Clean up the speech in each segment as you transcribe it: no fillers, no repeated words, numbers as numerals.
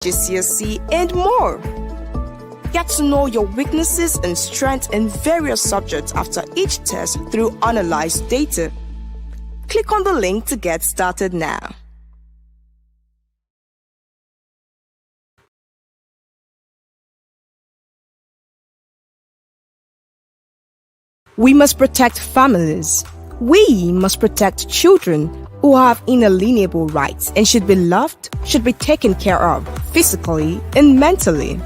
GCSE, and more. Get to know your weaknesses and strengths in various subjects after each test through analyzed data. Click on the link to get started now. We must protect families. We must protect children who have inalienable rights and should be loved, should be taken care of physically and mentally.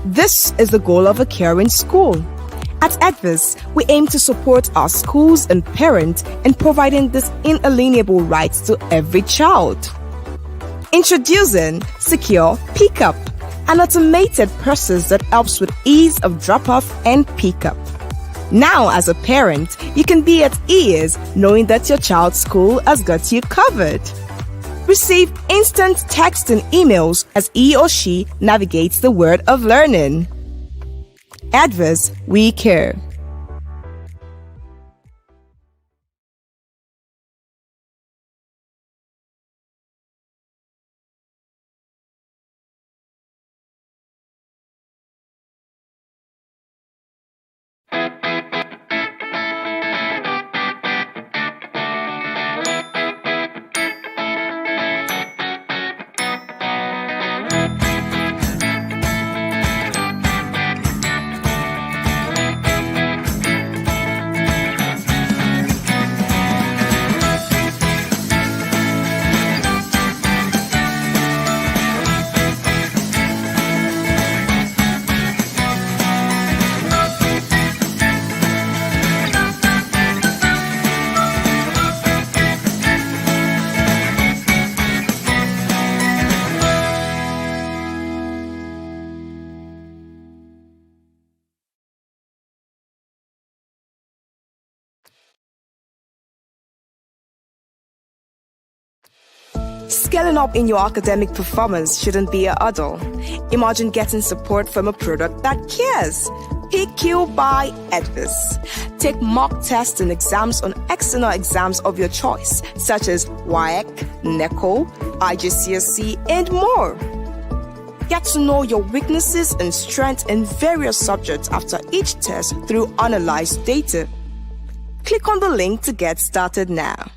This is the goal of a caring school. At Advocacy, we aim to support our schools and parents in providing these inalienable rights to every child. Introducing Secure Pickup, an automated process that helps with ease of drop-off and pickup. Now, as a parent, you can be at ease knowing that your child's school has got you covered. Receive instant text and emails as he or she navigates the world of learning. Advocacy, we care. Scaling up in your academic performance shouldn't be a hurdle. Imagine getting support from a product that cares. PQ by Advocacy. Take mock tests and exams on external exams of your choice, such as WAEC, NECO, IGCSE, and more. Get to know your weaknesses and strengths in various subjects after each test through analyzed data. Click on the link to get started now.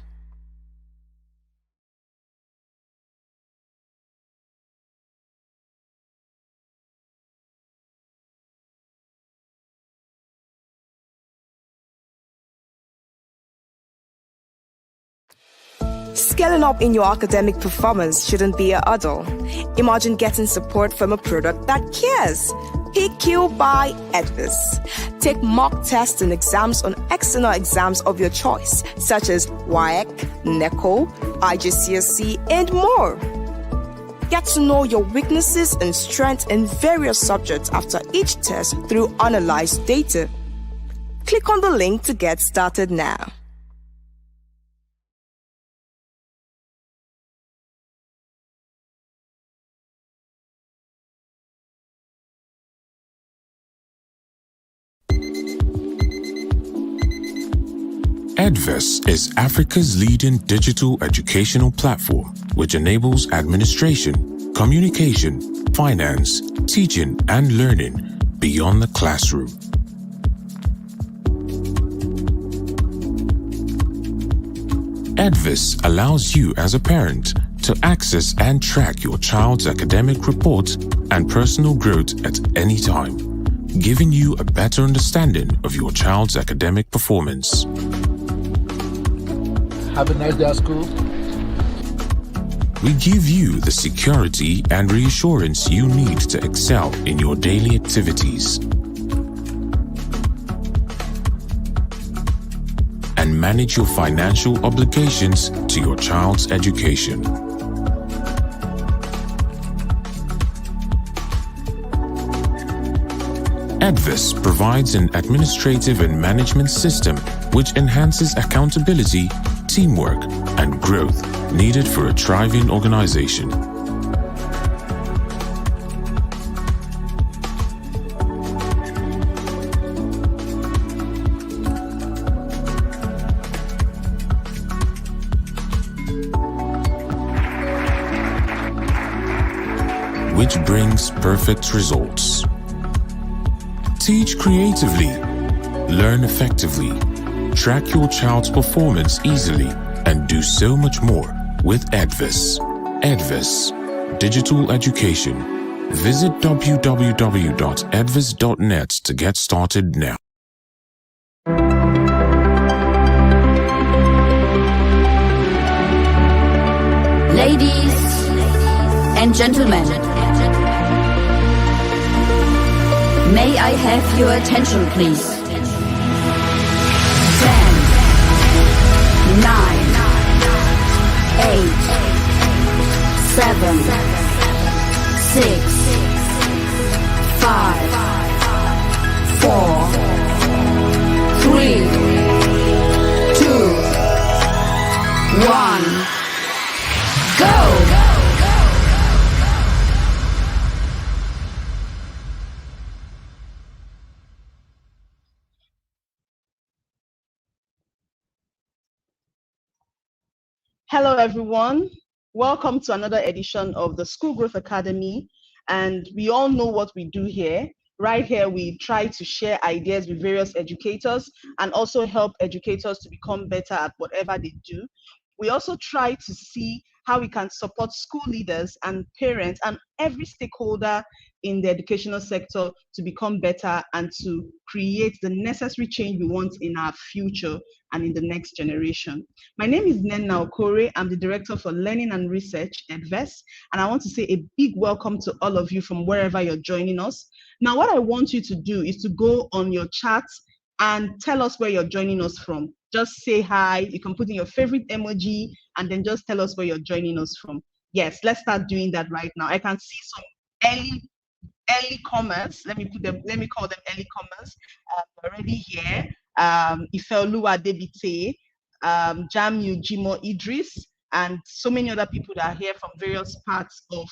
Scaling up in your academic performance shouldn't be a hurdle. Imagine getting support from a product that cares. PQ by Advocacy. Take mock tests and exams on external exams of your choice, such as WAEC, NECO, IGCSE, and more. Get to know your weaknesses and strengths in various subjects after each test through analyzed data. Click on the link to get started now. Advocacy is Africa's leading digital educational platform, which enables administration, communication, finance, teaching, and learning beyond the classroom. Advocacy allows you as a parent to access and track your child's academic reports and personal growth at any time, giving you a better understanding of your child's academic performance. Have a nice day at school. We give you the security and reassurance you need to excel in your daily activities and manage your financial obligations to your child's education. Advocacy provides an administrative and management system which enhances accountability, teamwork, and growth needed for a thriving organization. which brings perfect results. Teach creatively, learn effectively, track your child's performance easily, and do so much more with Advis. Advis, digital education. Visit www.advis.net to get started now. Ladies and gentlemen, may I have your attention, please? 10, 9, 8, 7, 6, 5, 4, 3, 2, 1. Go! Hello, everyone. Welcome to another edition of the School Growth Academy. And we all know what we do here. Right here, we try to share ideas with various educators and also help educators to become better at whatever they do. We also try to see how we can support school leaders and parents and every stakeholder in the educational sector to become better and to create the necessary change we want in our future and in the next generation. My name is Nenna Okore. I'm the Director for Learning and Research at VES, and I want to say a big welcome to all of you from wherever you're joining us. Now, what I want you to do is to go on your chat and tell us where you're joining us from. Just say hi. You can put in your favorite emoji and then just tell us where you're joining us from. Yes, let's start doing that right now. I can see some early comers. Let me call them early comers. Already here. Ifeoluwa Debite, Jamu Jimo Idris, and so many other people that are here from various parts of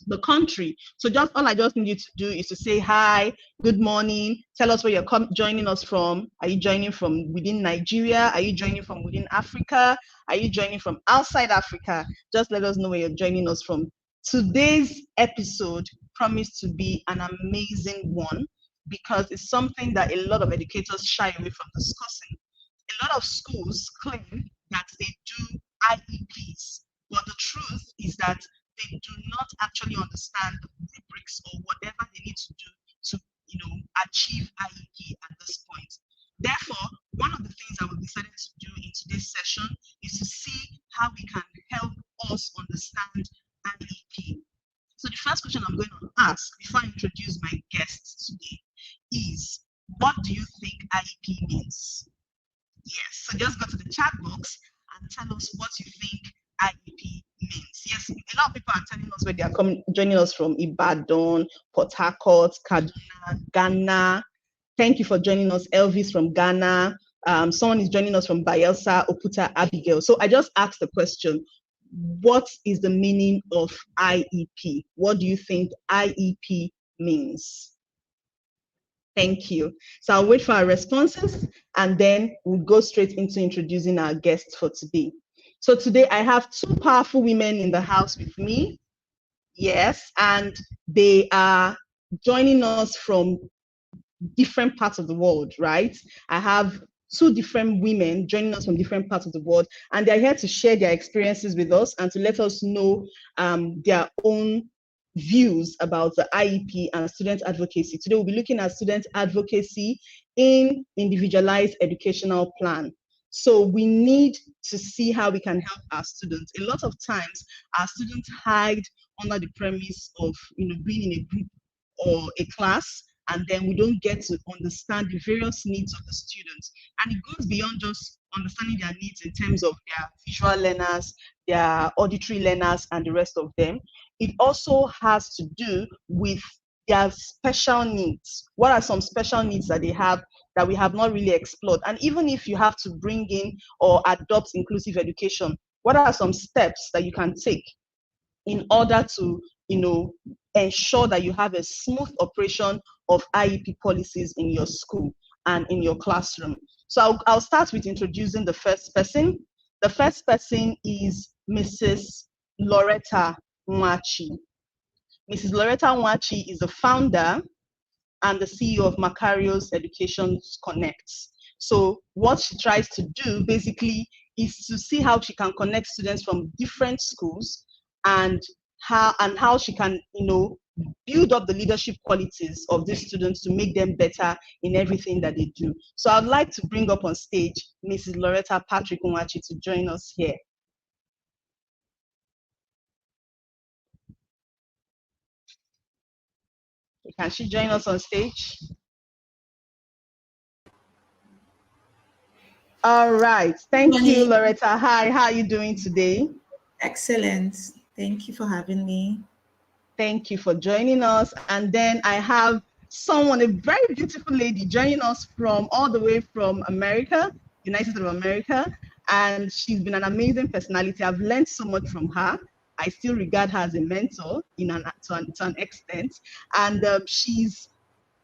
the country. So all I just need you to do is to say hi, good morning, tell us where you're joining us from. Are you joining from within Nigeria? Are you joining from within Africa? Are you joining from outside Africa? Just let us know where you're joining us from. Today's episode promised to be an amazing one because it's something that a lot of educators shy away from discussing. A lot of schools claim that they do IEPs, but the truth is that they do not actually understand the rubrics or whatever they need to do to, achieve IEP at this point. Therefore, one of the things that we decided to do in today's session is to see how we can help us understand IEP. So the first question I'm going to ask before I introduce my guests today is, what do you think IEP means? Yes, so just go to the chat box and tell us what you think IEP means. Yes, a lot of people are telling us where they are joining us from: Ibadan, Port Harcourt, Kaduna, Ghana. Thank you for joining us, Elvis from Ghana. Someone is joining us from Bayelsa, Oputa, Abigail. So I just asked the question, what is the meaning of IEP? What do you think IEP means? Thank you. So I'll wait for our responses and then we'll go straight into introducing our guests for today. So today I have two powerful women in the house with me. Yes, and they are joining us from different parts of the world, right? I have two different women joining us from different parts of the world, and they're here to share their experiences with us and to let us know their own views about the IEP and student advocacy. Today we'll be looking at student advocacy in individualized educational plan. So we need to see how we can help our students. A lot of times our students hide under the premise of being in a group or a class, and then we don't get to understand the various needs of the students. And it goes beyond just understanding their needs in terms of their visual learners, their auditory learners, and the rest of them. It also has to do with their special needs. What are some special needs that they have that we have not really explored? And even if you have to bring in or adopt inclusive education, what are some steps that you can take in order to ensure that you have a smooth operation of IEP policies in your school and in your classroom? So I'll start with introducing the first person. The first person is Mrs. Loretta Machi. Mrs. Loretta Nwachi is the founder and the CEO of Macarios Education Connects. So what she tries to do basically is to see how she can connect students from different schools and how she can, build up the leadership qualities of these students to make them better in everything that they do. So I'd like to bring up on stage Mrs. Loretta Patrick Nwachi to join us here. Can she join us on stage? All right. Thank you, Loretta. Hi, how are you doing today? Excellent. Thank you for having me. Thank you for joining us. And then I have someone, a very beautiful lady, joining us from all the way from America, United States of America. And she's been an amazing personality. I've learned so much from her. I still regard her as a mentor to an extent. And she's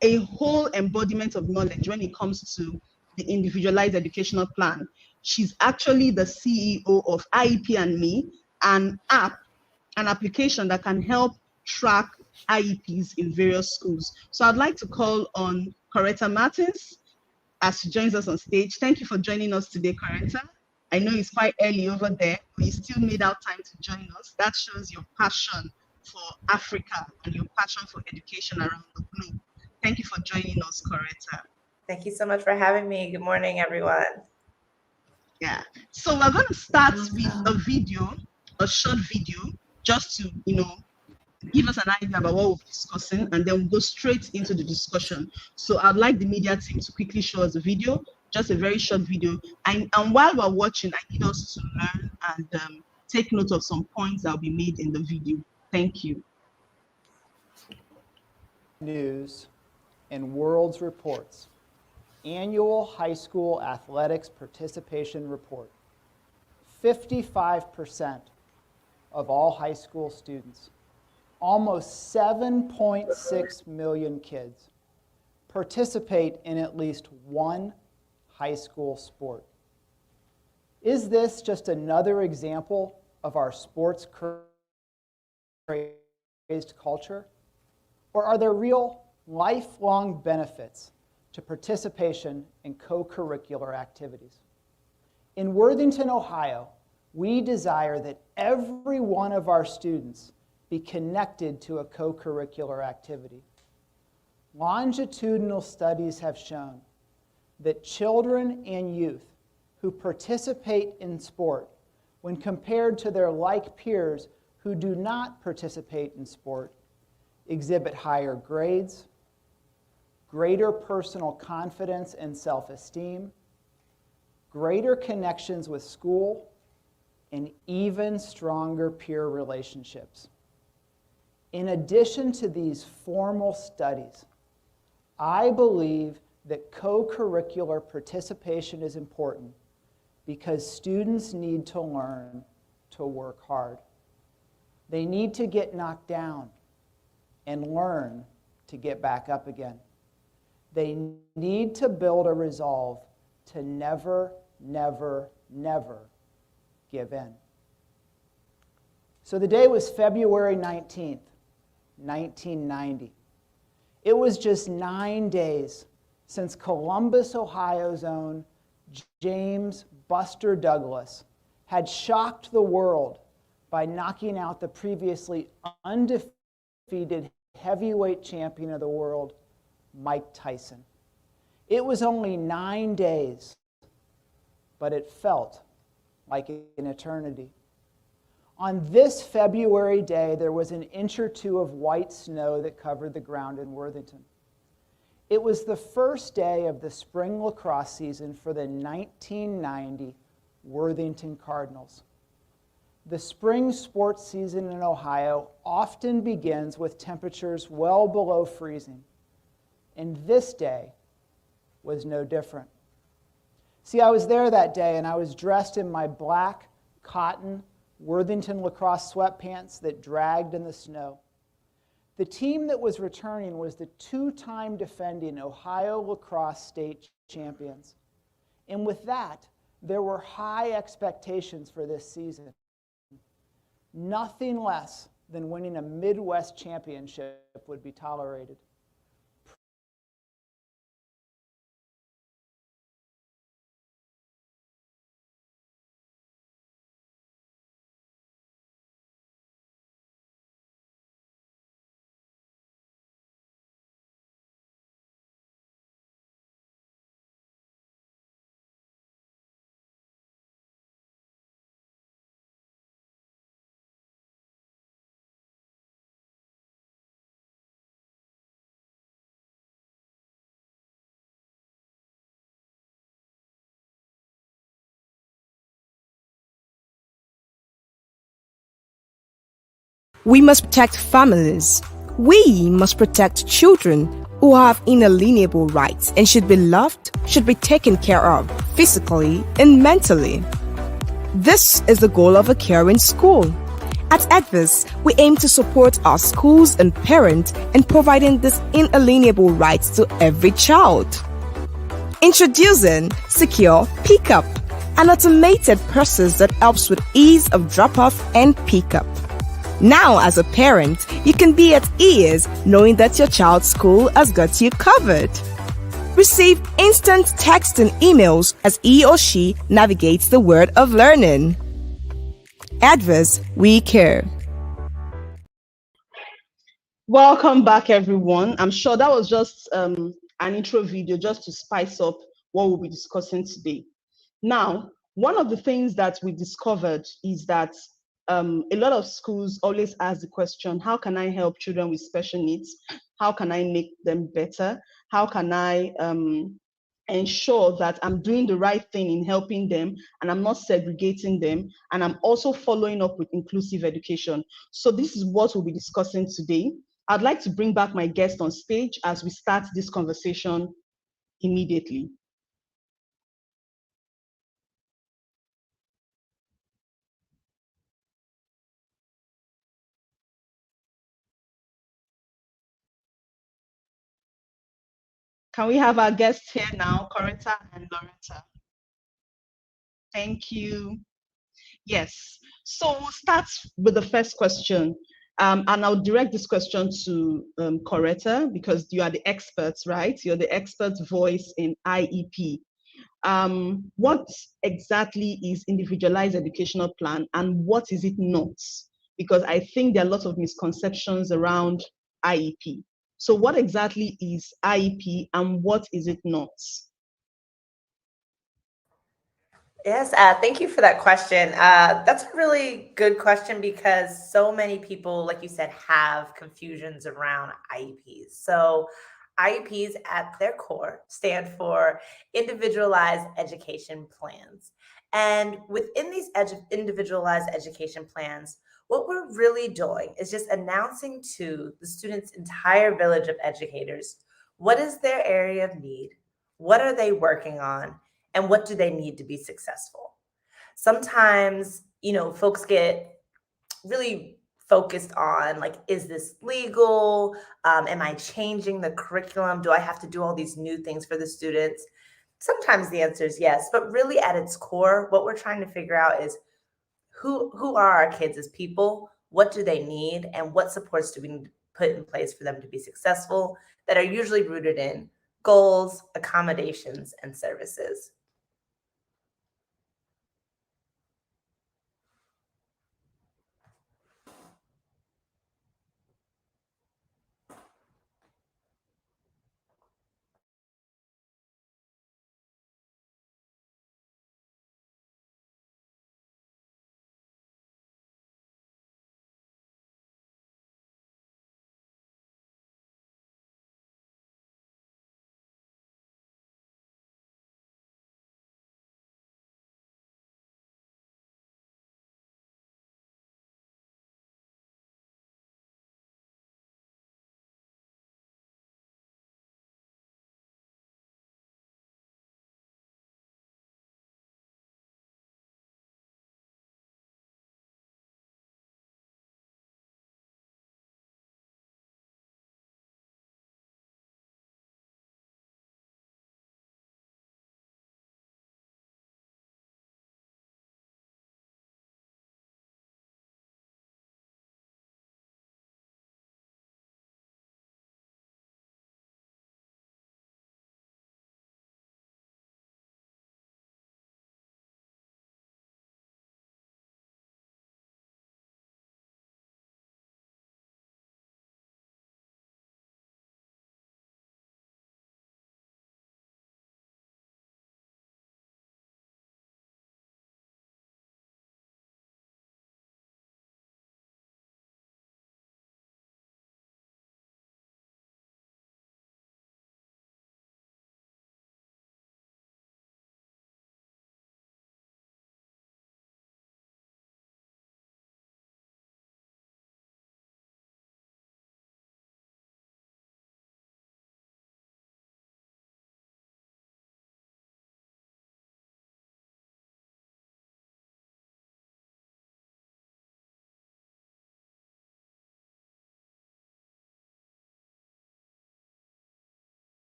a whole embodiment of knowledge when it comes to the individualized educational plan. She's actually the CEO of IEP and Me, an application that can help track IEPs in various schools. So I'd like to call on Coretta Martins as she joins us on stage. Thank you for joining us today, Coretta. I know it's quite early over there, but you still made out time to join us. That shows your passion for Africa and your passion for education around the globe. Thank you for joining us, Coretta. Thank you so much for having me. Good morning, everyone. Yeah. So we're going to start with a short video, just to, give us an idea about what we're discussing, and then we'll go straight into the discussion. So I'd like the media team to quickly show us the video, just a very short video. And while we're watching, I need us to learn and take note of some points that will be made in the video. Thank you. News and World's Reports Annual High School Athletics Participation Report. 55% of all high school students, almost 7.6 million kids, participate in at least one high school sport. Is this just another example of our sports-crazed culture? Or are there real lifelong benefits to participation in co-curricular activities? In Worthington, Ohio, we desire that every one of our students be connected to a co-curricular activity. Longitudinal studies have shown that children and youth who participate in sport, when compared to their like peers who do not participate in sport, exhibit higher grades, greater personal confidence and self-esteem, greater connections with school, and even stronger peer relationships. In addition to these formal studies, I believe that co-curricular participation is important because students need to learn to work hard. They need to get knocked down and learn to get back up again. They need to build a resolve to never, never, never give in. So the day was February 19th, 1990. It was just 9 days since Columbus, Ohio's own James Buster Douglas had shocked the world by knocking out the previously undefeated heavyweight champion of the world, Mike Tyson. It was only 9 days, but it felt like an eternity. On this February day, there was an inch or two of white snow that covered the ground in Worthington. It was the first day of the spring lacrosse season for the 1990 Worthington Cardinals. The spring sports season in Ohio often begins with temperatures well below freezing, and this day was no different. See, I was there that day, and I was dressed in my black cotton Worthington lacrosse sweatpants that dragged in the snow. The team that was returning was the two-time defending Ohio lacrosse state champions. And with that, there were high expectations for this season. Nothing less than winning a Midwest championship would be tolerated. We must protect families. We must protect children who have inalienable rights and should be loved, should be taken care of physically and mentally. This is the goal of a caring school. At Advis, we aim to support our schools and parents in providing these inalienable rights to every child. Introducing Secure Pickup, an automated process that helps with ease of drop-off and pickup. Now, as a parent, you can be at ease knowing that your child's school has got you covered. Receive instant text and emails as he or she navigates the world of learning. Advis, we care. Welcome back, everyone. I'm sure that was just an intro video just to spice up what we'll be discussing today. Now, one of the things that we discovered is that a lot of schools always ask the question, how can I help children with special needs? How can I make them better? How can I ensure that I'm doing the right thing in helping them and I'm not segregating them, and I'm also following up with inclusive education? So this is what we'll be discussing today. I'd like to bring back my guest on stage as we start this conversation immediately. Can we have our guests here now, Coretta and Loretta? Thank you. Yes. So we'll start with the first question. And I'll direct this question to Coretta because you are the experts, right? You're the expert voice in IEP. What exactly is individualized educational plan and what is it not? Because I think there are lots of misconceptions around IEP. So what exactly is IEP and what is it not? Yes, thank you for that question. That's a really good question because so many people, like you said, have confusions around IEPs. So, IEPs at their core stand for individualized education plans. And within these individualized education plans, what we're really doing is just announcing to the student's entire village of educators what is their area of need, what are they working on, and what do they need to be successful. Sometimes, folks get really focused on, like, is this legal? Am I changing the curriculum? Do I have to do all these new things for the students? Sometimes the answer is yes, but really at its core, what we're trying to figure out is who are our kids as people? What do they need? And what supports do we need to put in place for them to be successful, that are usually rooted in goals, accommodations, and services.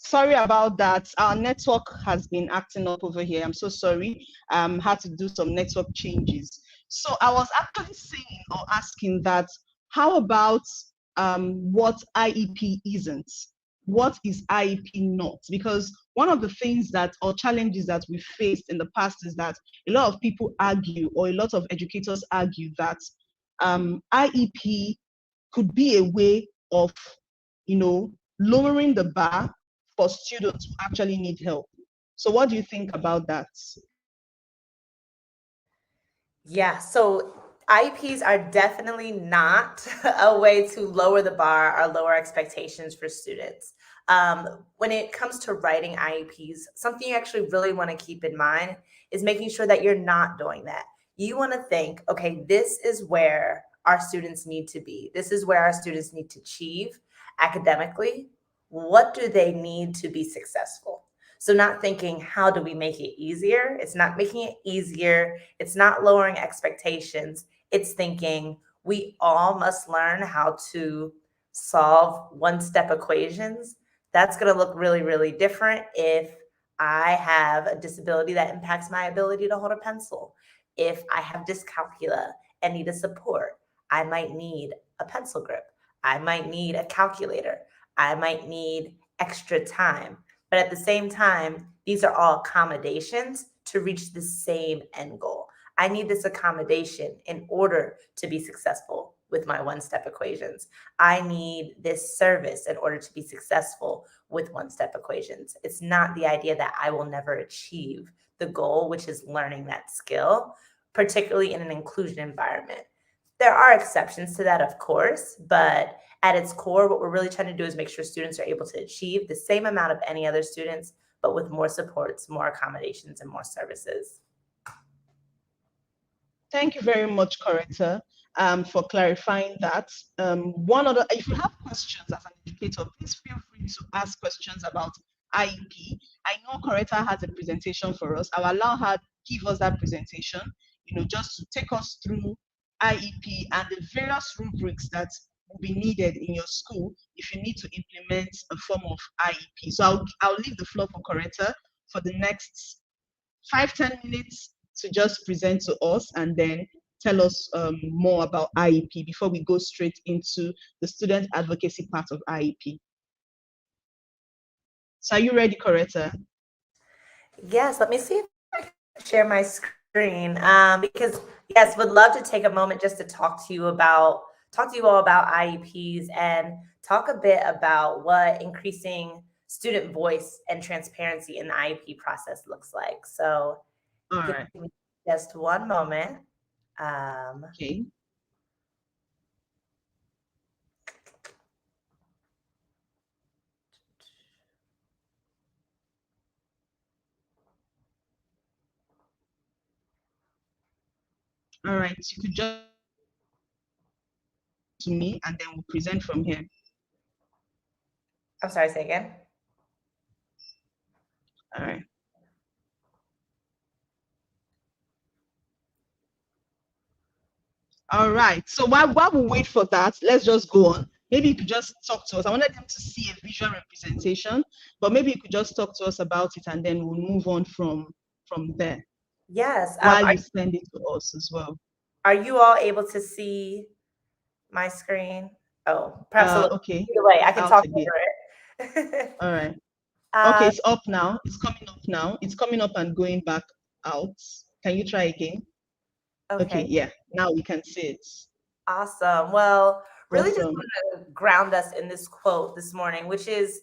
Sorry about that. Our network has been acting up over here. I'm so sorry. Had to do some network changes. So I was actually saying or asking that, how about what IEP isn't? What is IEP not? Because one of the things that, or challenges that we faced in the past, is that a lot of people argue, or a lot of educators argue, that IEP could be a way of, lowering the bar for students who actually need help. So what do you think about that? Yeah, so IEPs are definitely not a way to lower the bar or lower expectations for students. When it comes to writing IEPs, something you actually really want to keep in mind is making sure that you're not doing that. You want to think, okay, this is where our students need to be. This is where our students need to achieve academically. What do they need to be successful? So not thinking, how do we make it easier? It's not making it easier. It's not lowering expectations. It's thinking we all must learn how to solve one-step equations. That's going to look really, really different if I have a disability that impacts my ability to hold a pencil. If I have dyscalculia and need a support, I might need a pencil grip. I might need a calculator. I might need extra time. But at the same time, these are all accommodations to reach the same end goal. I need this accommodation in order to be successful with my one-step equations. I need this service in order to be successful with one-step equations. It's not the idea that I will never achieve the goal, which is learning that skill, particularly in an inclusion environment. There are exceptions to that, of course, but at its core, what we're really trying to do is make sure students are able to achieve the same amount of any other students, but with more supports, more accommodations, and more services. Thank you very much, Coretta, for clarifying that. If you have questions as an educator, please feel free to ask questions about IEP. I know Coretta has a presentation for us. I'll allow her to give us that presentation, just to take us through IEP and the various rubrics that will be needed in your school if you need to implement a form of IEP. So I'll leave the floor for Coretta for the next 5-10 minutes to just present to us and then tell us more about IEP before we go straight into the student advocacy part of IEP. So are you ready, Coretta? Yes, let me see if I can share my screen, because yes, would love to take a moment just to talk to you all about IEPs and talk a bit about what increasing student voice and transparency in the IEP process looks like. So All give right. me just one moment. Okay. All right. You could just to me and then we'll present from here. I'm sorry, say again. All right. All right. So while we wait for that, let's just go on. Maybe you could just talk to us. I wanted them to see a visual representation, but maybe you could just talk to us about it and then we'll move on from there Yes. while you send it to us as well. Are you all able to see my screen? Oh, perhaps a little. Okay. Either way, I can Out talk a bit. over it. All right. Okay, it's up now. It's coming up now. It's coming up and going back out. Can you try again? Okay, Okay. yeah. Now we can see it. Awesome. Well, really just Awesome. want to ground us in this quote this morning, which is,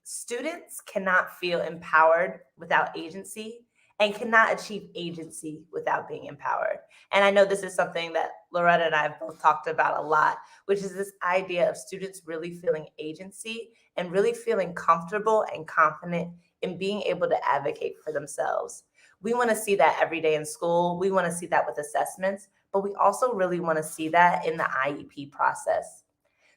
students cannot feel empowered without agency and cannot achieve agency without being empowered. And I know this is something that Loretta and I have both talked about a lot, which is this idea of students really feeling agency and really feeling comfortable and confident in being able to advocate for themselves. We want to see that every day in school. We want to see that with assessments, but we also really want to see that in the IEP process.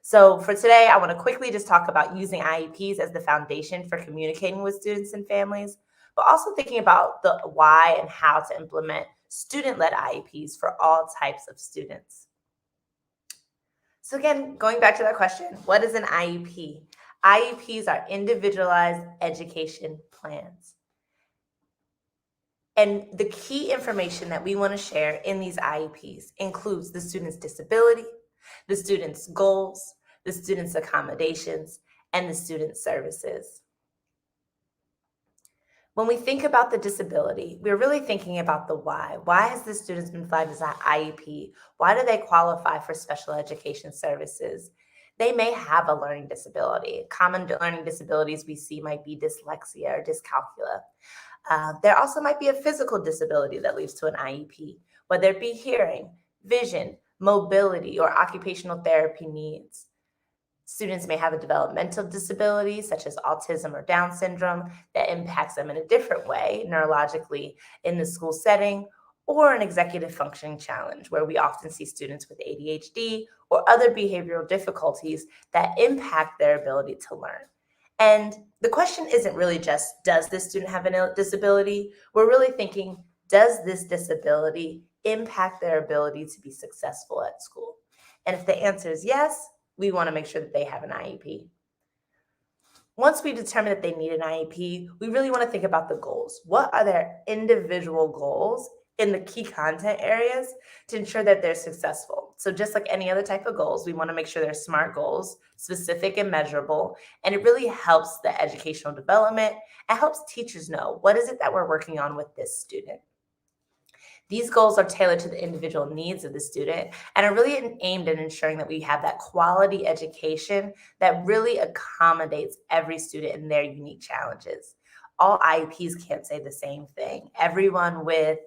So for today, I want to quickly just talk about using IEPs as the foundation for communicating with students and families, but also thinking about the why and how to implement student-led IEPs for all types of students. So again, going back to that question, what is an IEP? IEPs are individualized education plans. And the key information that we want to share in these IEPs includes the student's disability, the student's goals, the student's accommodations, and the student's services. When we think about the disability, we're really thinking about the why. Why has this student been flagged as an IEP? Why do they qualify for special education services? They may have a learning disability. Common learning disabilities we see might be dyslexia or dyscalculia. There also might be a physical disability that leads to an IEP, whether it be hearing, vision, mobility, or occupational therapy needs. Students may have a developmental disability, such as autism or Down syndrome, that impacts them in a different way, neurologically, in the school setting, or an executive functioning challenge, where we often see students with ADHD or other behavioral difficulties that impact their ability to learn. And the question isn't really just, does this student have a disability? We're really thinking, does this disability impact their ability to be successful at school? And if the answer is yes, we want to make sure that they have an IEP. Once we determine that they need an IEP, we really want to think about the goals. What are their individual goals in the key content areas to ensure that they're successful? So just like any other type of goals, we want to make sure they're SMART goals, specific and measurable, and it really helps the educational development and helps teachers know what is it that we're working on with this student. These goals are tailored to the individual needs of the student and are really aimed at ensuring that we have that quality education that really accommodates every student in their unique challenges. All IEPs can't say the same thing. Everyone with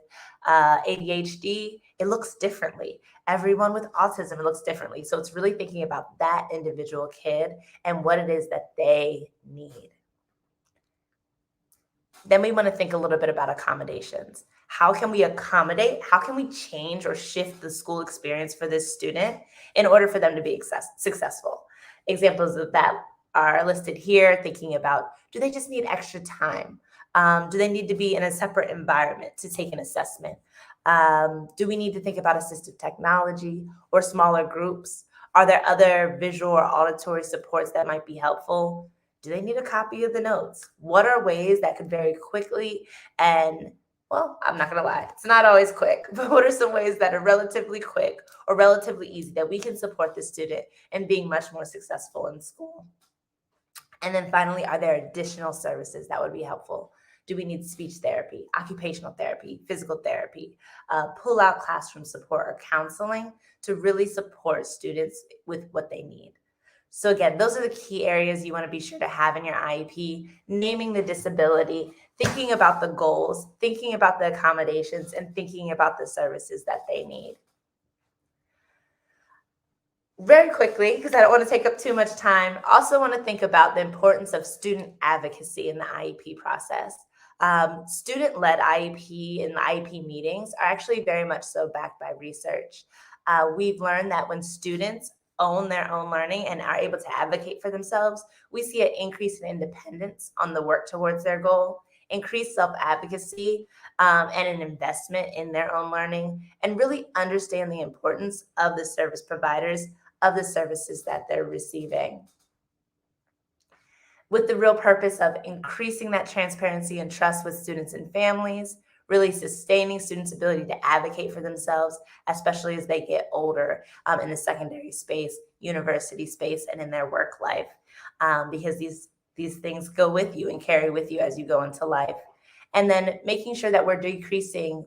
ADHD, it looks differently. Everyone with autism, it looks differently. So it's really thinking about that individual kid and what it is that they need. Then we want to think a little bit about accommodations. How can we accommodate? How can we change or shift the school experience for this student in order for them to be successful? Examples of that are listed here, thinking about, do they just need extra time? Do they need to be in a separate environment to take an assessment? Do we need to think about assistive technology or smaller groups? Are there other visual or auditory supports that might be helpful? Do they need a copy of the notes? What are ways that could very quickly and, well, I'm not going to lie, it's not always quick, but what are some ways that are relatively quick or relatively easy that we can support the student in being much more successful in school? And then finally, are there additional services that would be helpful? Do we need speech therapy, occupational therapy, physical therapy, pull-out classroom support or counseling to really support students with what they need? So again, those are the key areas you want to be sure to have in your IEP, naming the disability, thinking about the goals, thinking about the accommodations, and thinking about the services that they need. Very quickly, because I don't want to take up too much time, also want to think about the importance of student advocacy in the IEP process. Student-led IEP and the IEP meetings are actually very much so backed by research. We've learned that when students own their own learning and are able to advocate for themselves, we see an increase in independence on the work towards their goal, increased self-advocacy, and an investment in their own learning, and really understand the importance of the service providers of the services that they're receiving, with the real purpose of increasing that transparency and trust with students and families, really sustaining students' ability to advocate for themselves, especially as they get older in the secondary space, university space, and in their work life, because these things go with you and carry with you as you go into life. And then making sure that we're decreasing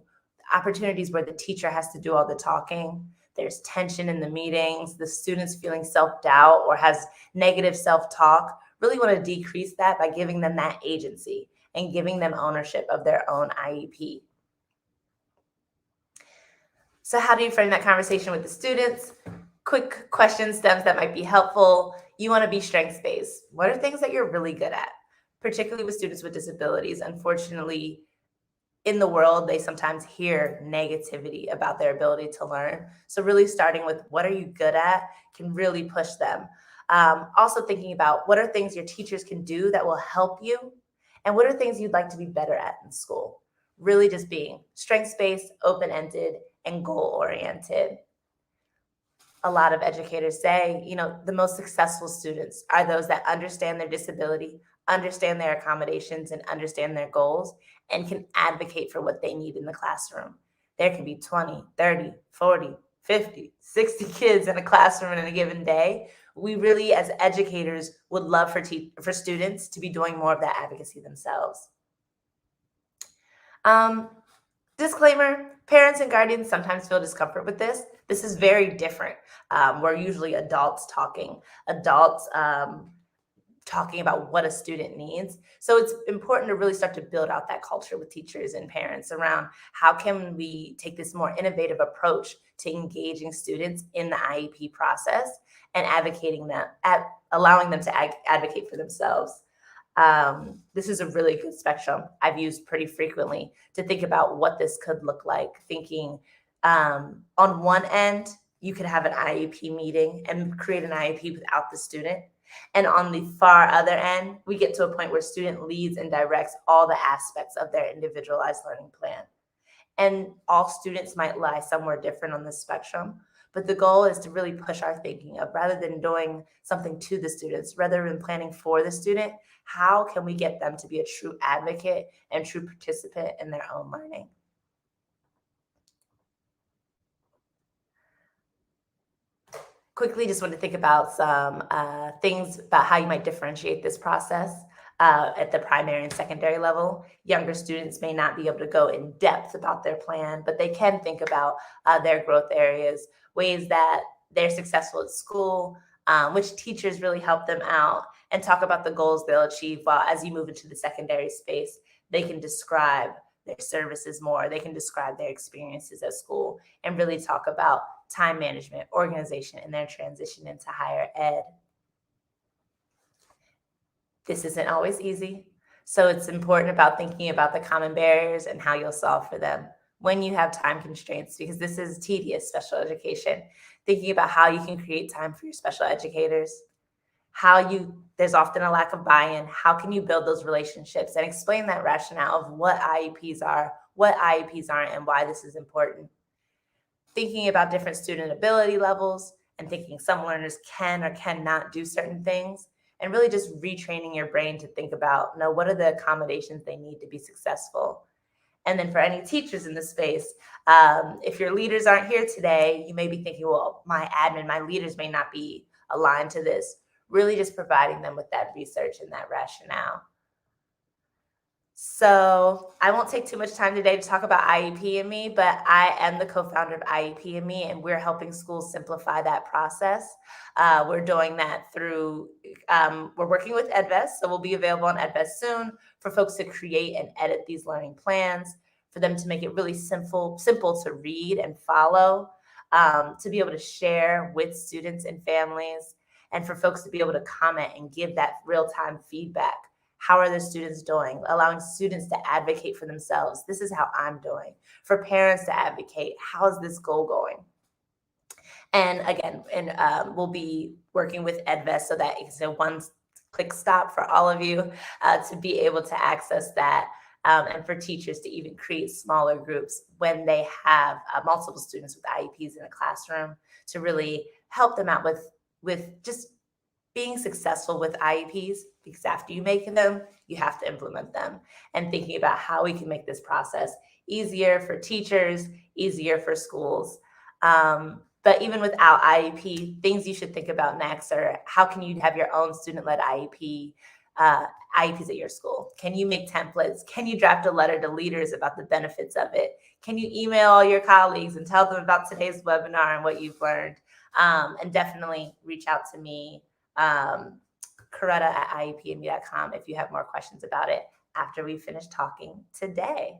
opportunities where the teacher has to do all the talking. There's tension in the meetings, the students feeling self-doubt or has negative self-talk. Really want to decrease that by giving them that agency and giving them ownership of their own IEP. So how do you frame that conversation with the students? Quick question stems that might be helpful. You want to be strengths-based. What are things that you're really good at, particularly with students with disabilities? Unfortunately, in the world, they sometimes hear negativity about their ability to learn. So really starting with what are you good at can really push them. Also thinking about what are things your teachers can do that will help you, and what are things you'd like to be better at in school. Really just being strengths-based, open-ended, and goal-oriented. a lot of educators say, the most successful students are those that understand their disability, understand their accommodations, and understand their goals, and can advocate for what they need in the classroom. There can be 20, 30, 40, 50, 60 kids in a classroom in a given day. We really, as educators, would love for students to be doing more of that advocacy themselves. Disclaimer, parents and guardians sometimes feel discomfort with this. This is very different. We're usually adults talking about what a student needs. So it's important to really start to build out that culture with teachers and parents around how can we take this more innovative approach to engaging students in the IEP process and allowing them to advocate for themselves. This is a really good spectrum I've used pretty frequently to think about what this could look like. Thinking on one end, you could have an IEP meeting and create an IEP without the student. And on the far other end, we get to a point where student leads and directs all the aspects of their individualized learning plan. And all students might lie somewhere different on the spectrum. But the goal is to really push our thinking of, rather than doing something to the students, rather than planning for the student, how can we get them to be a true advocate and true participant in their own learning? Quickly, just want to think about some things about how you might differentiate this process at the primary and secondary level. Younger students may not be able to go in depth about their plan, but they can think about their growth areas, ways that they're successful at school, which teachers really help them out, and talk about the goals they'll achieve. While as you move into the secondary space, they can describe their services more. They can describe their experiences at school and really talk about time management, organization, and their transition into higher ed. This isn't always easy, so it's important about thinking about the common barriers and how you'll solve for them when you have time constraints, because this is tedious special education. Thinking about how you can create time for your special educators, there's often a lack of buy-in. How can you build those relationships and explain that rationale of what IEPs are, what IEPs aren't, and why this is important? Thinking about different student ability levels and thinking some learners can or cannot do certain things, and really just retraining your brain to think about, what are the accommodations they need to be successful. And then for any teachers in the space, if your leaders aren't here today, you may be thinking, well, my leaders may not be aligned to this. Really just providing them with that research and that rationale. So I won't take too much time today to talk about IEP and Me, but I am the co-founder of IEP and Me, and we're helping schools simplify that process. We're doing that through, we're working with EdVest, so we'll be available on EdVest soon for folks to create and edit these learning plans, for them to make it really simple to read and follow, to be able to share with students and families, and for folks to be able to comment and give that real-time feedback. How are the students doing? Allowing students to advocate for themselves. This is how I'm doing. For parents to advocate, how is this goal going? And again, we'll be working with EdVest so that it's a one-click stop for all of you to be able to access that, and for teachers to even create smaller groups when they have multiple students with IEPs in a classroom, to really help them out with just being successful with IEPs, because after you make them, you have to implement them, and thinking about how we can make this process easier for teachers, easier for schools. But even without IEP, things you should think about next are, how can you have your own student-led IEPs at your school? Can you make templates? Can you draft a letter to leaders about the benefits of it? Can you email all your colleagues and tell them about today's webinar and what you've learned? And definitely reach out to me, Coretta@iepme.com, if you have more questions about it after we finish talking today.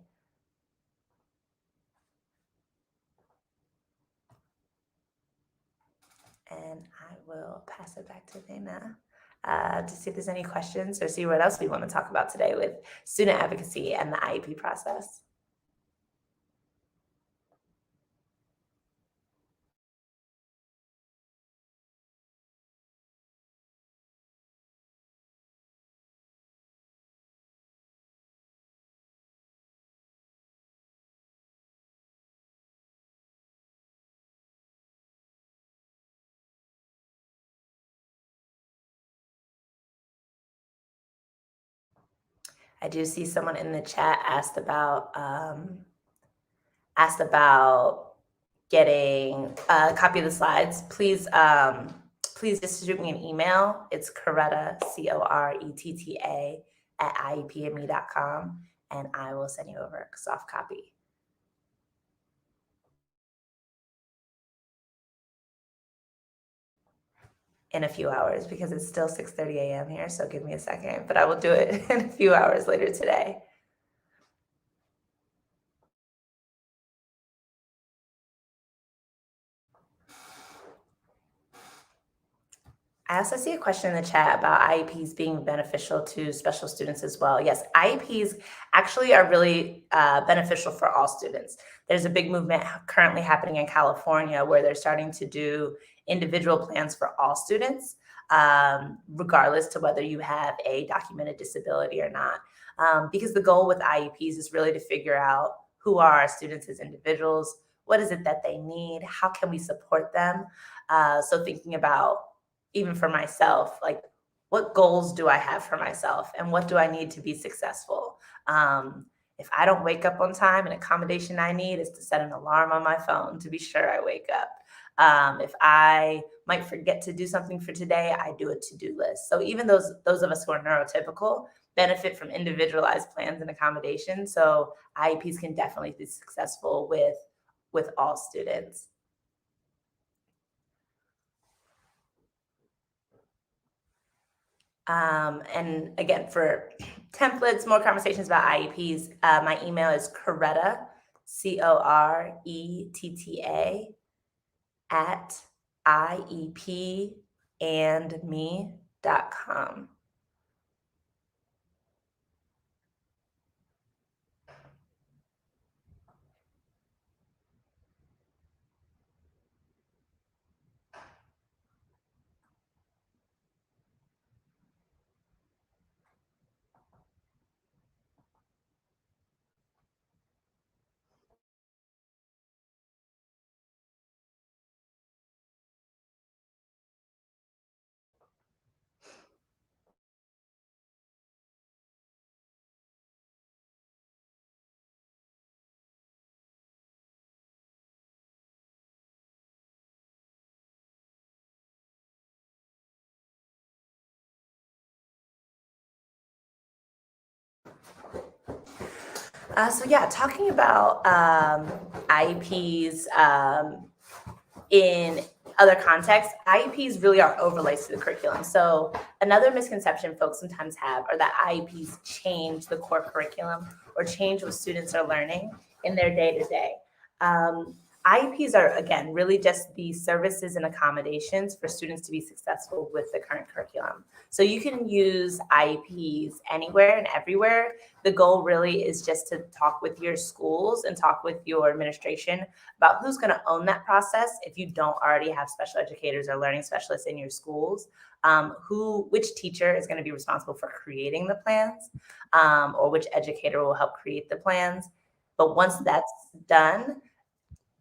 And I will pass it back to Dana to see if there's any questions or see what else we want to talk about today with student advocacy and the IEP process. I do see someone in the chat asked about getting a copy of the slides. Please just shoot me an email. It's Coretta, Coretta, at iepme.com, and I will send you over a soft copy. In a few hours, because it's still 6:30 a.m. here, so give me a second, but I will do it in a few hours later today. I also see a question in the chat about IEPs being beneficial to special students as well. Yes, IEPs actually are really beneficial for all students. There's a big movement currently happening in California where they're starting to do individual plans for all students, regardless to whether you have a documented disability or not. Because the goal with IEPs is really to figure out who are our students as individuals, what is it that they need, how can we support them? So thinking about, even for myself, like, what goals do I have for myself and what do I need to be successful? If I don't wake up on time, an accommodation I need is to set an alarm on my phone to be sure I wake up. If I might forget to do something for today, I do a to-do list. So even those of us who are neurotypical benefit from individualized plans and accommodations. So IEPs can definitely be successful with all students. And again, for templates, more conversations about IEPs, my email is Coretta, Coretta, at iepandme.com. So yeah, talking about IEPs in other contexts, IEPs really are overlays to the curriculum. So another misconception folks sometimes have are that IEPs change the core curriculum or change what students are learning in their day-to-day. IEPs are, again, really just the services and accommodations for students to be successful with the current curriculum. So you can use IEPs anywhere and everywhere. The goal really is just to talk with your schools and talk with your administration about who's going to own that process if you don't already have special educators or learning specialists in your schools. Which teacher is going to be responsible for creating the plans, or which educator will help create the plans. But once that's done,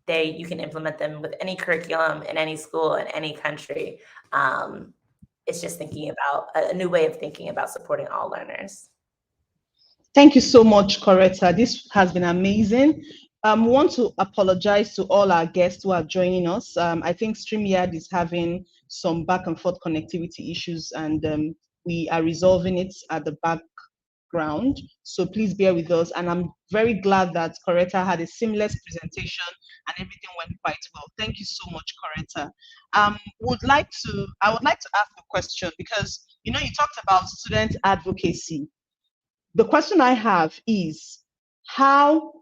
you can implement them with any curriculum in any school in any country. It's just thinking about a new way of thinking about supporting all learners. Thank you so much, Coretta. This has been amazing. We want to apologize to all our guests who are joining us. I think StreamYard is having some back and forth connectivity issues, and we are resolving it at the background. So please bear with us. And I'm very glad that Coretta had a seamless presentation and everything went quite well. Thank you so much, Coretta. I would like to ask a question, because you talked about student advocacy. The question I have is, how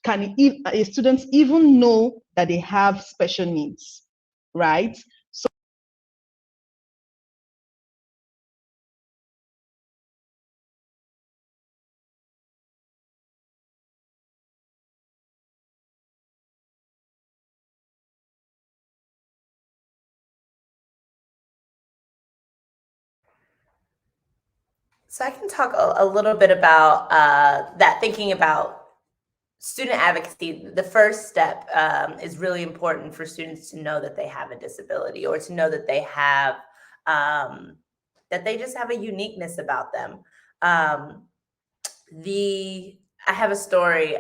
can a student even know that they have special needs, right? So I can talk a little bit about that, thinking about student advocacy. The first step is really important for students to know that they have a disability, or to know that they have, that they just have a uniqueness about them. I have a story,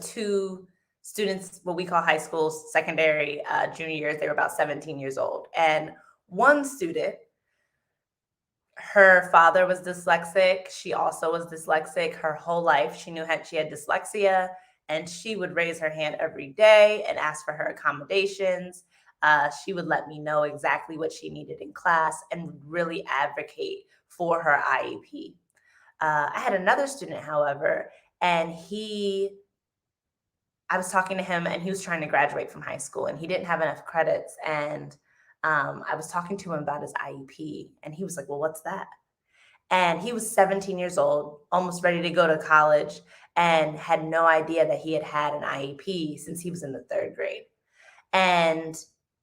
two students, what we call high school, secondary, junior years, they were about 17 years old. And one student, her father was dyslexic. She also was dyslexic her whole life. She knew she had dyslexia, and she would raise her hand every day and ask for her accommodations. She would let me know exactly what she needed in class and would really advocate for her IEP. I had another student, however, and I was talking to him and he was trying to graduate from high school and he didn't have enough credits. And I was talking to him about his IEP and he was like, well, what's that? And he was 17 years old, almost ready to go to college, and had no idea that he had had an IEP since he was in the third grade. And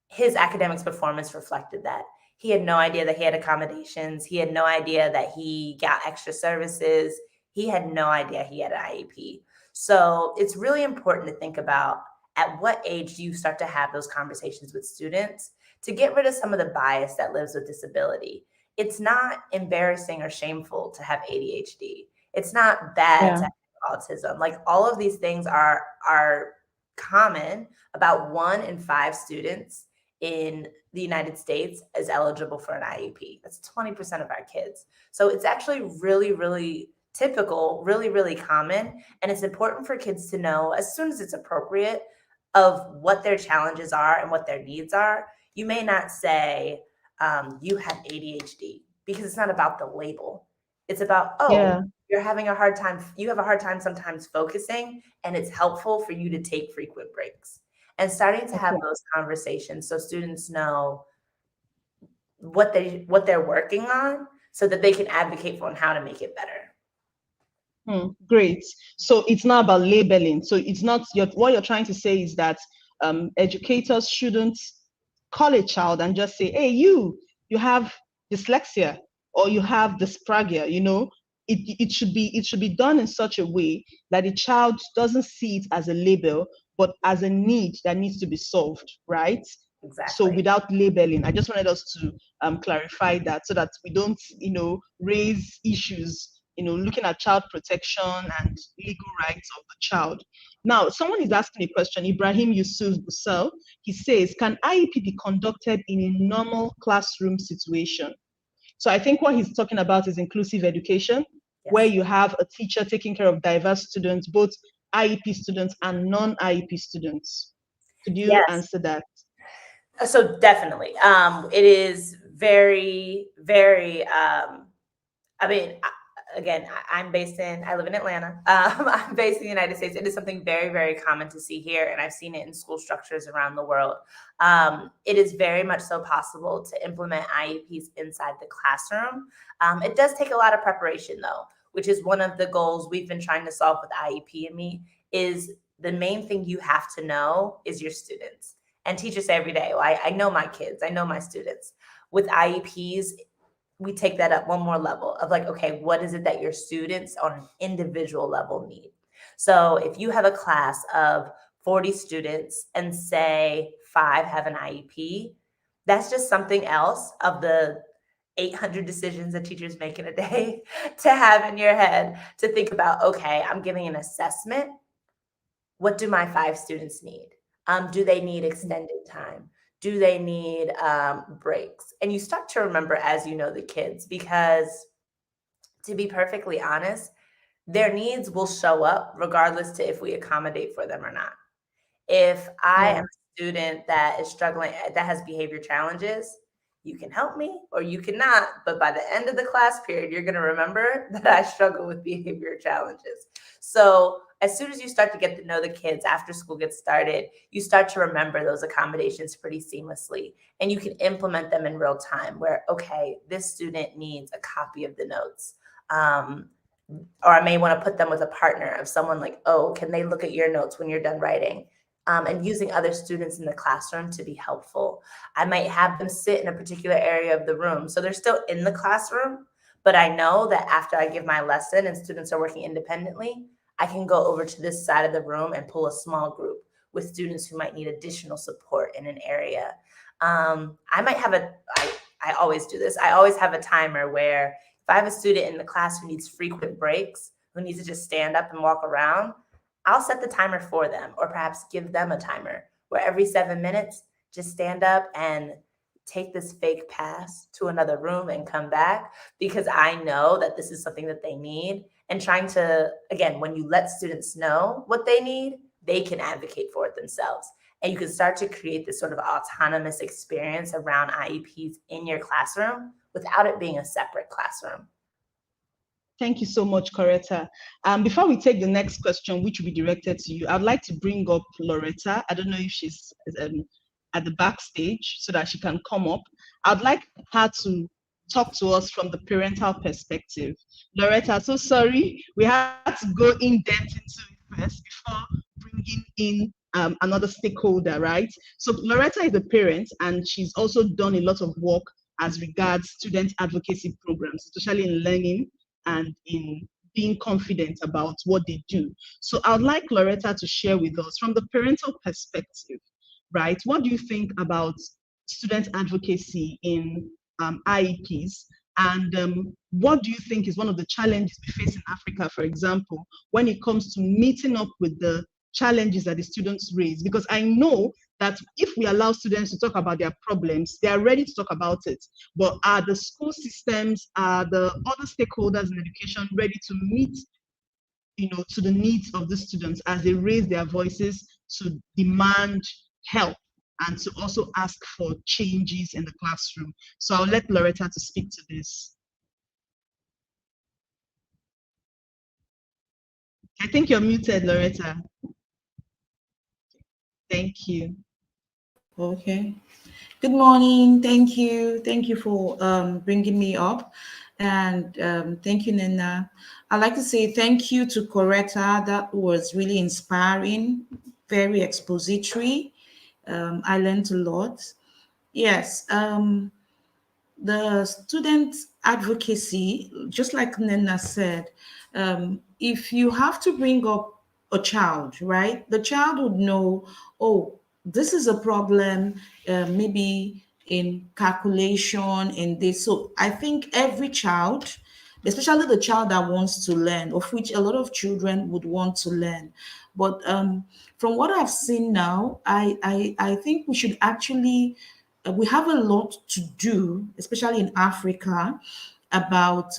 his academics performance reflected that. He had no idea that he had accommodations. He had no idea that he got extra services. He had no idea he had an IEP. So it's really important to think about at what age do you start to have those conversations with students to get rid of some of the bias that lives with disability. It's not embarrassing or shameful to have ADHD. It's not bad to have autism. Like all of these things are common. About 1 in 5 students in the United States is eligible for an IEP. That's 20% of our kids. So it's actually really, really typical, really, really common. And it's important for kids to know as soon as it's appropriate of what their challenges are and what their needs are. You may not say, you have ADHD, because it's not about the label. It's about, you're having a hard time. You have a hard time sometimes focusing, and it's helpful for you to take frequent breaks and starting to have those conversations so students know what they're working on so that they can advocate for on how to make it better. Great. So it's not about labeling. So it's not what you're trying to say is that educators shouldn't call a child and just say, hey, you have dyslexia or you have dyspragia. It should be done in such a way that the child doesn't see it as a label, but as a need that needs to be solved, right? Exactly. So without labeling, I just wanted us to clarify that so that we don't, raise issues, looking at child protection and legal rights of the child. Now, someone is asking a question, Ibrahim Yusuf Bussel. He says, can IEP be conducted in a normal classroom situation? So I think what he's talking about is inclusive education, where you have a teacher taking care of diverse students, both IEP students and non-IEP students. Could you answer that? So definitely, it is very, very, again, I live in Atlanta. I'm based in the United States. It is something very, very common to see here, and I've seen it in school structures around the world. It is very much so possible to implement IEPs inside the classroom. It does take a lot of preparation, though, which is one of the goals we've been trying to solve with IEP and me, is the main thing you have to know is your students. And teachers say every day, well, I know my kids, I know my students. With IEPs, we take that up one more level of like, okay, what is it that your students on an individual level need? So if you have a class of 40 students and say 5 have an IEP, that's just something else of the 800 decisions that teachers make in a day to have in your head to think about, okay, I'm giving an assessment. What do my 5 students need? Do they need extended time? Do they need breaks? And you start to remember as you know the kids, because to be perfectly honest, their needs will show up regardless to if we accommodate for them or not. If I am a student that is struggling, that has behavior challenges, you can help me or you cannot. But by the end of the class period, you're going to remember that I struggle with behavior challenges. So as soon as you start to get to know the kids after school gets started, you start to remember those accommodations pretty seamlessly, and you can implement them in real time where, okay, this student needs a copy of the notes. Or I may want to put them with a partner of someone like, oh, can they look at your notes when you're done writing? And using other students in the classroom to be helpful. I might have them sit in a particular area of the room. So they're still in the classroom, but I know that after I give my lesson and students are working independently, I can go over to this side of the room and pull a small group with students who might need additional support in an area. I might have I always do this. I always have a timer where if I have a student in the class who needs frequent breaks, who needs to just stand up and walk around, I'll set the timer for them, or perhaps give them a timer where every 7 minutes, just stand up and take this fake pass to another room and come back, because I know that this is something that they need. And trying to, again, when you let students know what they need, they can advocate for it themselves. And you can start to create this sort of autonomous experience around IEPs in your classroom without it being a separate classroom. Thank you so much, Coretta. Before we take the next question, which will be directed to you, I'd like to bring up Loretta. I don't know if she's at the backstage so that she can come up. I'd like her to talk to us from the parental perspective. Loretta, so sorry, we had to go in depth into it first before bringing in another stakeholder, right? So Loretta is a parent, and she's also done a lot of work as regards student advocacy programs, especially in learning and in being confident about what they do. So I'd like Loretta to share with us from the parental perspective, right? What do you think about student advocacy in IEPs? And what do you think is one of the challenges we face in Africa, for example, when it comes to meeting up with the challenges that the students raise? Because I know that if we allow students to talk about their problems, they are ready to talk about it. But are the school systems, are the other stakeholders in education ready to meet, to the needs of the students as they raise their voices to demand help and to also ask for changes in the classroom? So I'll let Loretta to speak to this. I think you're muted, Loretta. Thank you. Okay. Good morning. Thank you. Thank you for bringing me up. And thank you, Nina. I'd like to say thank you to Coretta. That was really inspiring, very expository. I learned a lot. Yes. The student advocacy, just like Nina said, if you have to bring up a child, right, the child would know, oh, this is a problem, maybe in calculation, in this. So I think every child, especially the child that wants to learn, of which a lot of children would want to learn. But from what I've seen now, I think we should actually we have a lot to do, especially in Africa, about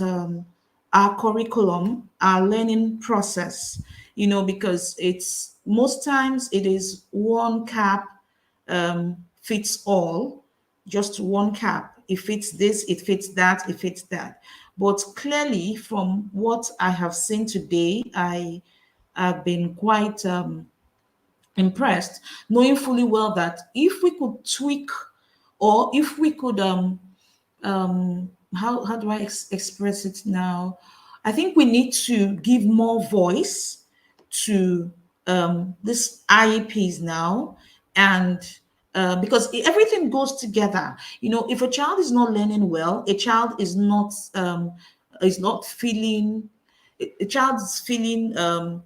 our curriculum, our learning process, because it's most times it is one cap fits all, just one cap. It fits this, it fits that, it fits that. But clearly, from what I have seen today, I have been quite impressed, knowing fully well that if we could tweak, or if we could how do I express it now? I think we need to give more voice to this IEPs now, and because everything goes together. If a child is not learning well, a child is not feeling, a child is feeling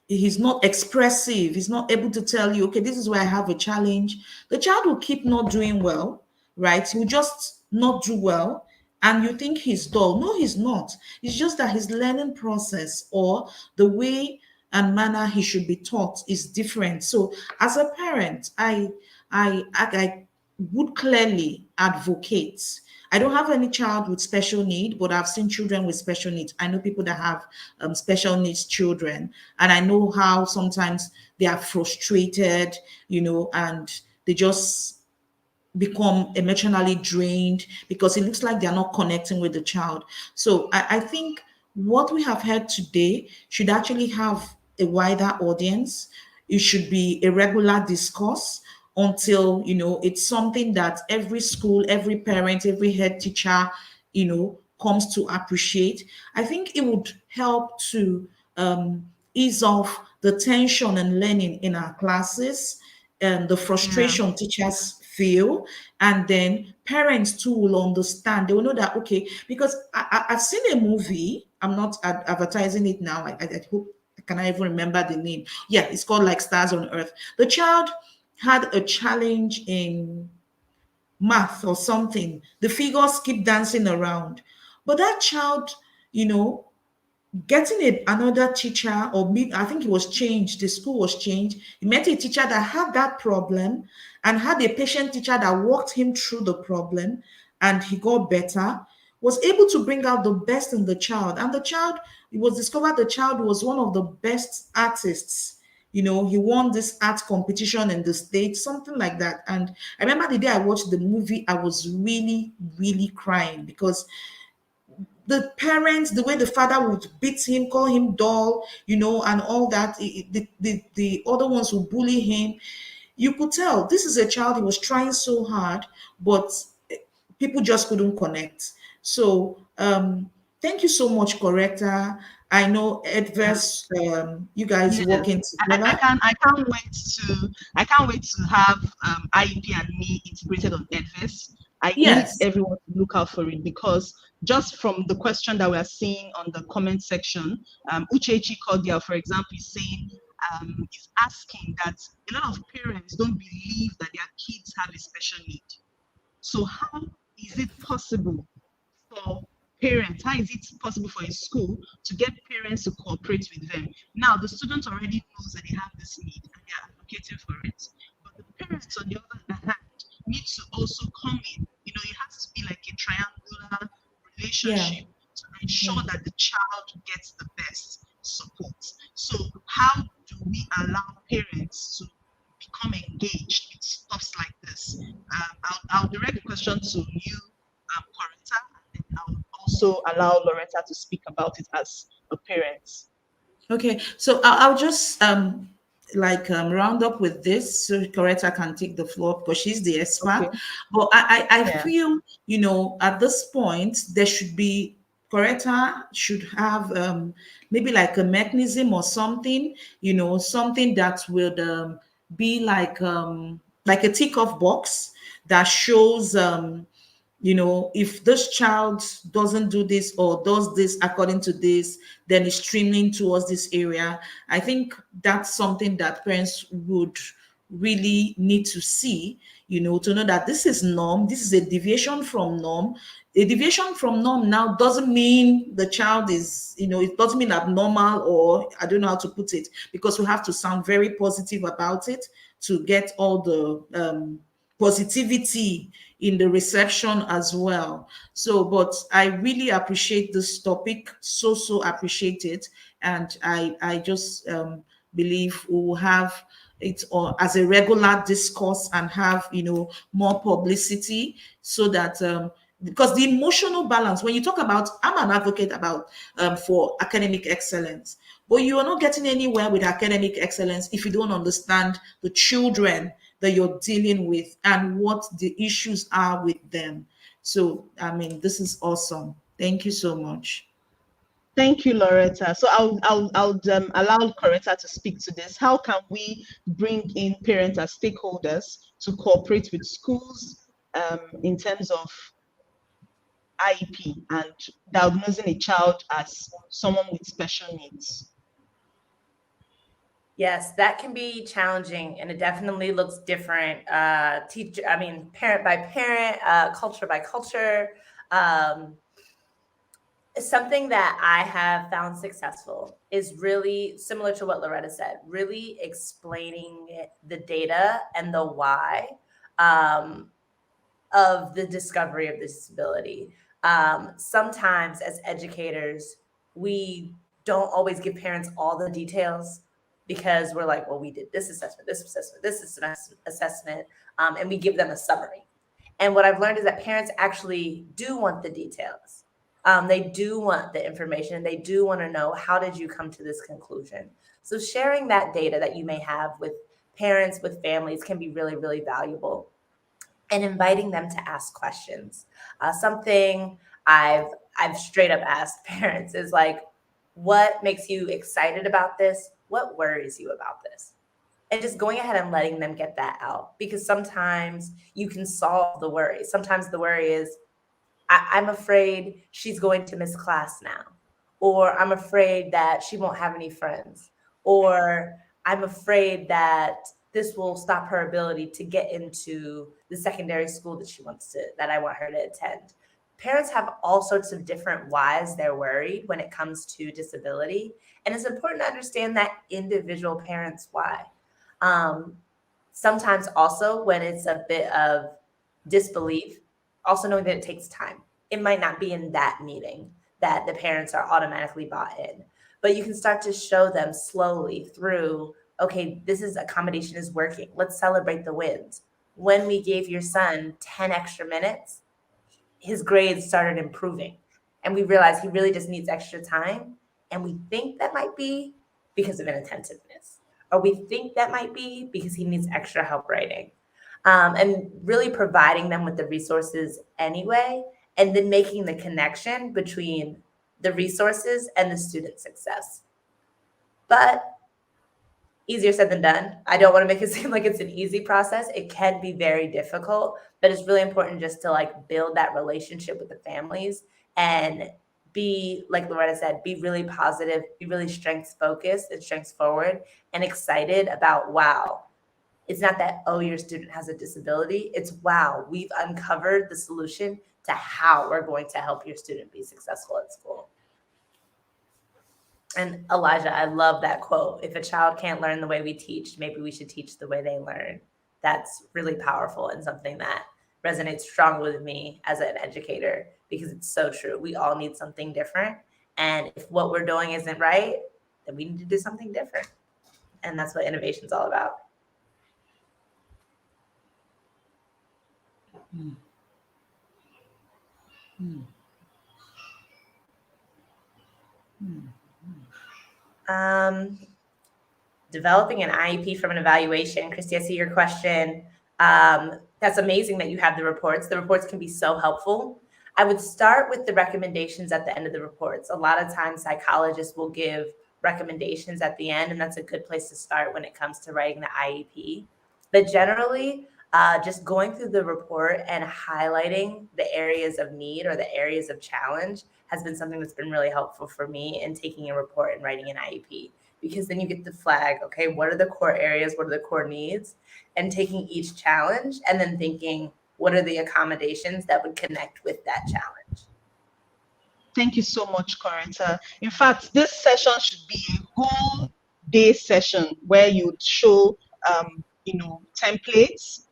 he's not expressive, he's not able to tell you, okay, this is where I have a challenge. The child will keep not doing well, right? He will just not do well, and you think he's dull. No, he's not. It's just that his learning process, or the way and manner he should be taught, is different. So as a parent, I would clearly advocate. I don't have any child with special need, but I've seen children with special needs. I know people that have special needs children, and I know how sometimes they are frustrated, and they just become emotionally drained because it looks like they're not connecting with the child. So I think what we have heard today should actually have a wider audience. It should be a regular discourse until it's something that every school, every parent, every head teacher comes to appreciate. I think it would help to ease off the tension and learning in our classes, and the frustration teachers feel, and then parents too will understand. They will know that, okay, because I've seen a movie, I'm not advertising it now, I hope I cannot even remember the name. Yeah, it's called like Stars on Earth. The child had a challenge in math or something. The figures keep dancing around, but that child, getting another teacher, or I think it was changed, the school was changed. He met a teacher that had that problem and had a patient teacher that walked him through the problem, and he got better, was able to bring out the best in the child. And the child, it was discovered the child was one of the best artists. He won this art competition in the States, something like that. And I remember the day I watched the movie, I was really, really crying, because the parents, the way the father would beat him, call him doll, and all that, the other ones would bully him. You could tell this is a child, he was trying so hard, but people just couldn't connect. So thank you so much, Corrector. I know Adverse, you guys Yes, working I together. can I can't wait to have IEP and me integrated on Edvis. I need Yes. everyone to look out for it, because just from the question that we are seeing on the comment section, Uchechi Cordial, for example, is asking that a lot of parents don't believe that their kids have a special need. So how is it possible for parents, how is it possible for a school to get parents to cooperate with them? Now, the student already knows that they have this need and they are advocating for it. But the parents, on the other hand, need to also come in. It has to be like a triangular Yeah. relationship to ensure Yeah. that the child gets the best support. So, how do we allow parents to become engaged with stuff like this? I'll direct the question to you, Coretta, and then I'll also allow Loretta to speak about it as a parent. Okay, so I'll just round up with this, so Coretta can take the floor because she's the expert. Okay. But I Yeah. feel, at this point there should be, Coretta should have maybe like a mechanism or something, something that would be like a tick off box that shows if this child doesn't do this or does this according to this, then it's streaming towards this area. I think that's something that parents would really need to see, to know that this is norm, this is a deviation from norm. A deviation from norm now doesn't mean the child is, it doesn't mean abnormal, or I don't know how to put it, because we have to sound very positive about it to get all the positivity in the reception as well. So, but I really appreciate this topic, so appreciate it, and I just believe we will have it as a regular discourse and have more publicity, so that because the emotional balance, when you talk about, I'm an advocate about for academic excellence, but you are not getting anywhere with academic excellence if you don't understand the children that you're dealing with and what the issues are with them. So, I mean, this is awesome. Thank you so much. Thank you, Loretta. So I'll allow Coretta to speak to this. How can we bring in parents as stakeholders to cooperate with schools in terms of IEP and diagnosing a child as someone with special needs? Yes, that can be challenging, and it definitely looks different. Parent by parent, culture by culture. Um, Something that I have found successful is really similar to what Loretta said, really explaining the data and the why um, of the discovery of this disability. Sometimes as educators, we don't always give parents all the details, because we're like, well, we did this assessment, this assessment, this assessment, and we give them a summary. And what I've learned is that parents actually do want the details. They do want the information, and they do want to know, how did you come to this conclusion? So sharing that data that you may have with parents, with families, can be really, really valuable, and inviting them to ask questions. Something I've straight up asked parents is like, what makes you excited about this? What worries you about this? And just going ahead and letting them get that out, because sometimes you can solve the worry. Sometimes the worry is, I'm afraid she's going to miss class now, or I'm afraid that she won't have any friends, or I'm afraid that this will stop her ability to get into the secondary school that I want her to attend. parents have all sorts of different whys they're worried when it comes to disability. And it's important to understand that individual parents' why. Sometimes also when it's a bit of disbelief, also knowing that it takes time. It might not be in that meeting that the parents are automatically bought in, but you can start to show them slowly through, okay, this is accommodation is working. Let's celebrate the wins. When we gave your son 10 extra minutes, his grades started improving. And we realized he really just needs extra time. And we think that might be because of inattentiveness, or we think that might be because he needs extra help writing. And really providing them with the resources anyway, and then making the connection between the resources and the student success. But easier said than done. I don't want to make it seem like it's an easy process. It can be very difficult, but it's really important just to like build that relationship with the families and be, like Loretta said, be really positive, be really strengths focused and strengths forward and excited about, wow, it's not that, oh, your student has a disability. It's, wow, we've uncovered the solution to how we're going to help your student be successful at school. And Elijah, I love that quote. If a child can't learn the way we teach, maybe we should teach the way they learn. That's really powerful and something that resonates strongly with me as an educator, because it's so true. We all need something different. And if what we're doing isn't right, then we need to do something different. And that's what innovation is all about. Developing an IEP from an evaluation. Christy, I see your question. That's amazing that you have the reports. The reports can be so helpful. I would start with the recommendations at the end of the reports. A lot of times psychologists will give recommendations at the end, and that's a good place to start when it comes to writing the IEP. But generally, just going through the report and highlighting the areas of need or the areas of challenge has been something that's been really helpful for me in taking a report and writing an IEP, because then you get the flag, okay, what are the core areas, what are the core needs, and taking each challenge and then thinking, what are the accommodations that would connect with that challenge? Thank you so much, Coretta. In fact, this session should be a whole day session where you show, templates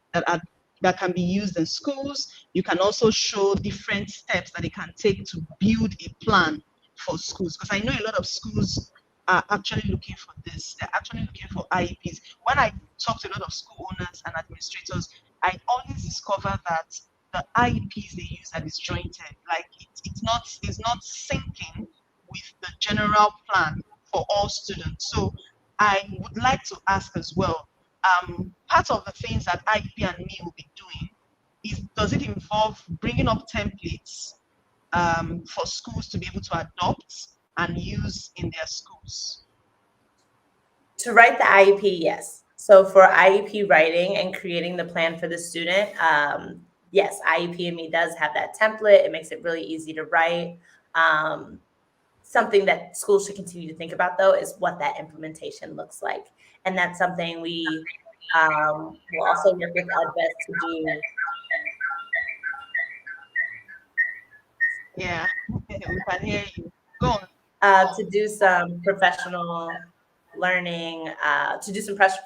that can be used in schools. You can also show different steps that they can take to build a plan for schools. Because I know a lot of schools are actually looking for this. They're actually looking for IEPs. When I talk to a lot of school owners and administrators, I always discover that the IEPs they use are disjointed. Like it's not syncing with the general plan for all students. So I would like to ask as well, part of the things that IEP and me will be doing is, does it involve bringing up templates for schools to be able to adopt and use in their schools? To write the IEP, yes. So for IEP writing and creating the plan for the student, yes, IEP and me does have that template. It makes it really easy to write. Something that schools should continue to think about, though, is what that implementation looks like. And that's something we will also work with Advocacy to do. Yeah, we can hear you. Go on. To do some professional learning,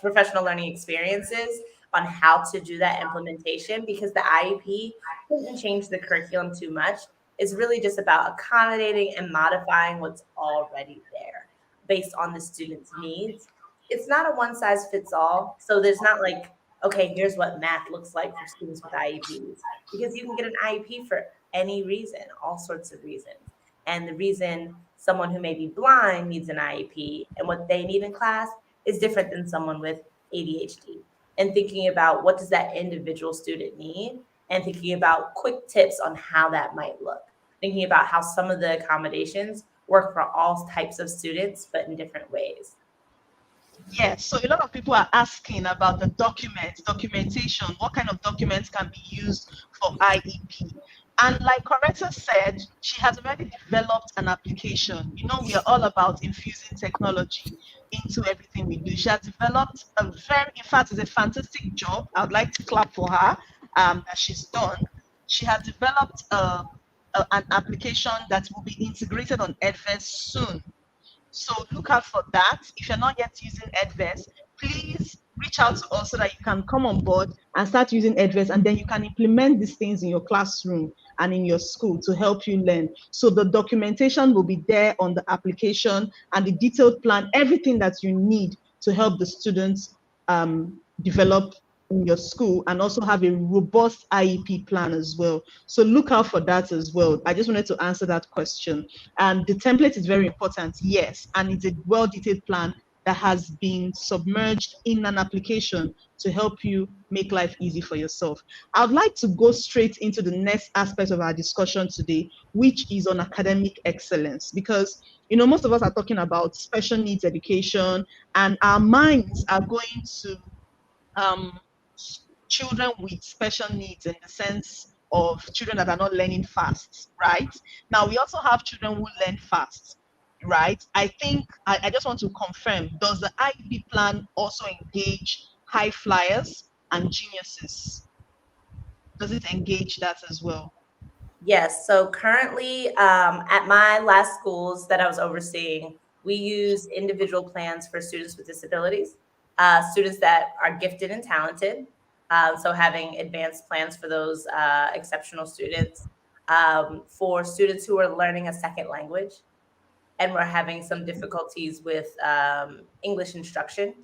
professional learning experiences on how to do that implementation, because the IEP doesn't change the curriculum too much. It's really just about accommodating and modifying what's already there based on the student's needs. It's not a one size fits all. So there's not like, okay, here's what math looks like for students with IEPs, because you can get an IEP for any reason, all sorts of reasons. And the reason someone who may be blind needs an IEP and what they need in class is different than someone with ADHD. And thinking about what does that individual student need, and thinking about quick tips on how that might look. Thinking about how some of the accommodations work for all types of students, but in different ways. Yes, so a lot of people are asking about the documentation. What kind of documents can be used for IEP? And like Coretta said, she has already developed an application. You know, we are all about infusing technology into everything we do. She has developed in fact, it's a fantastic job. I would like to clap for her that she's done. She has developed an application that will be integrated on Edverse soon. So look out for that. If you're not yet using Edverse, please reach out to us so that you can come on board and start using Edverse, and then you can implement these things in your classroom and in your school to help you learn. So the documentation will be there on the application, and the detailed plan, everything that you need to help the students develop in your school, and also have a robust IEP plan as well. So look out for that as well. I just wanted to answer that question. And the template is very important, yes, and it's a well-detailed plan that has been submerged in an application to help you make life easy for yourself. I'd like to go straight into the next aspect of our discussion today, which is on academic excellence, because most of us are talking about special needs education, and our minds are going to children with special needs, in the sense of children that are not learning fast, right? Now, we also have children who learn fast, right? I think I just want to confirm, does the IEP plan also engage high flyers and geniuses? Does it engage that as well? Yes. So currently, at my last schools that I was overseeing, we use individual plans for students with disabilities, students that are gifted and talented. So having advanced plans for those exceptional students, for students who are learning a second language, and we're having some difficulties with English instruction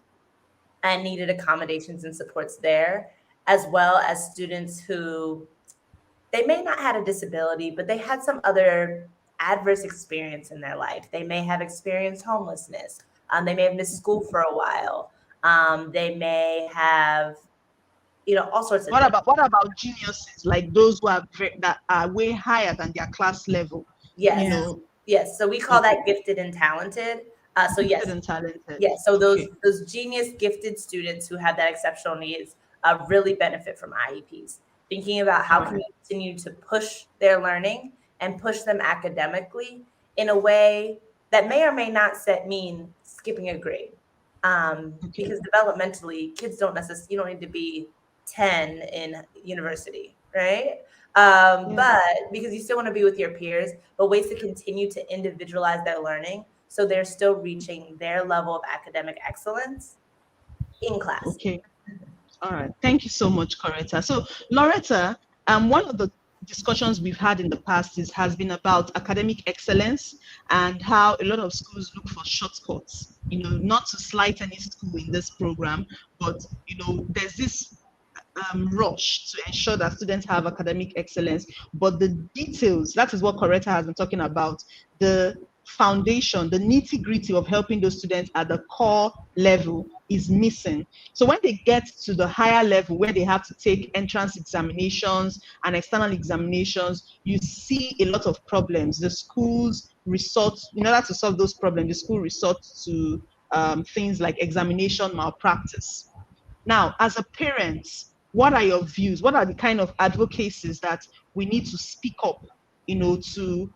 and needed accommodations and supports there, as well as students who they may not have a disability, but they had some other adverse experience in their life. They may have experienced homelessness. They may have missed school for a while. They may have, all sorts of things. What about geniuses, like those who are that are way higher than their class level? Yes. Yes. So we call that gifted and talented. So yes. Gifted and talented. Yes. So those genius gifted students who have that exceptional needs really benefit from IEPs. Thinking about how can we continue to push their learning and push them academically in a way that may or may not mean skipping a grade. Because developmentally, kids don't necessarily, you don't need to be 10 in university, right? But because you still want to be with your peers, but ways to continue to individualize their learning so they're still reaching their level of academic excellence in class. Okay. All right. Thank you so much, Coretta. So, Loretta, one of the discussions we've had in the past has been about academic excellence and how a lot of schools look for shortcuts, not to slight any school in this program, but, there's this rush to ensure that students have academic excellence. But the details, that is what Coretta has been talking about, the foundation, the nitty-gritty of helping those students at the core level is missing. So when they get to the higher level where they have to take entrance examinations and external examinations, you see a lot of problems. The schools resort, in order to solve those problems, the school resorts to things like examination malpractice. Now, as a parent, what are your views? What are the kind of advocacies that we need to speak up, to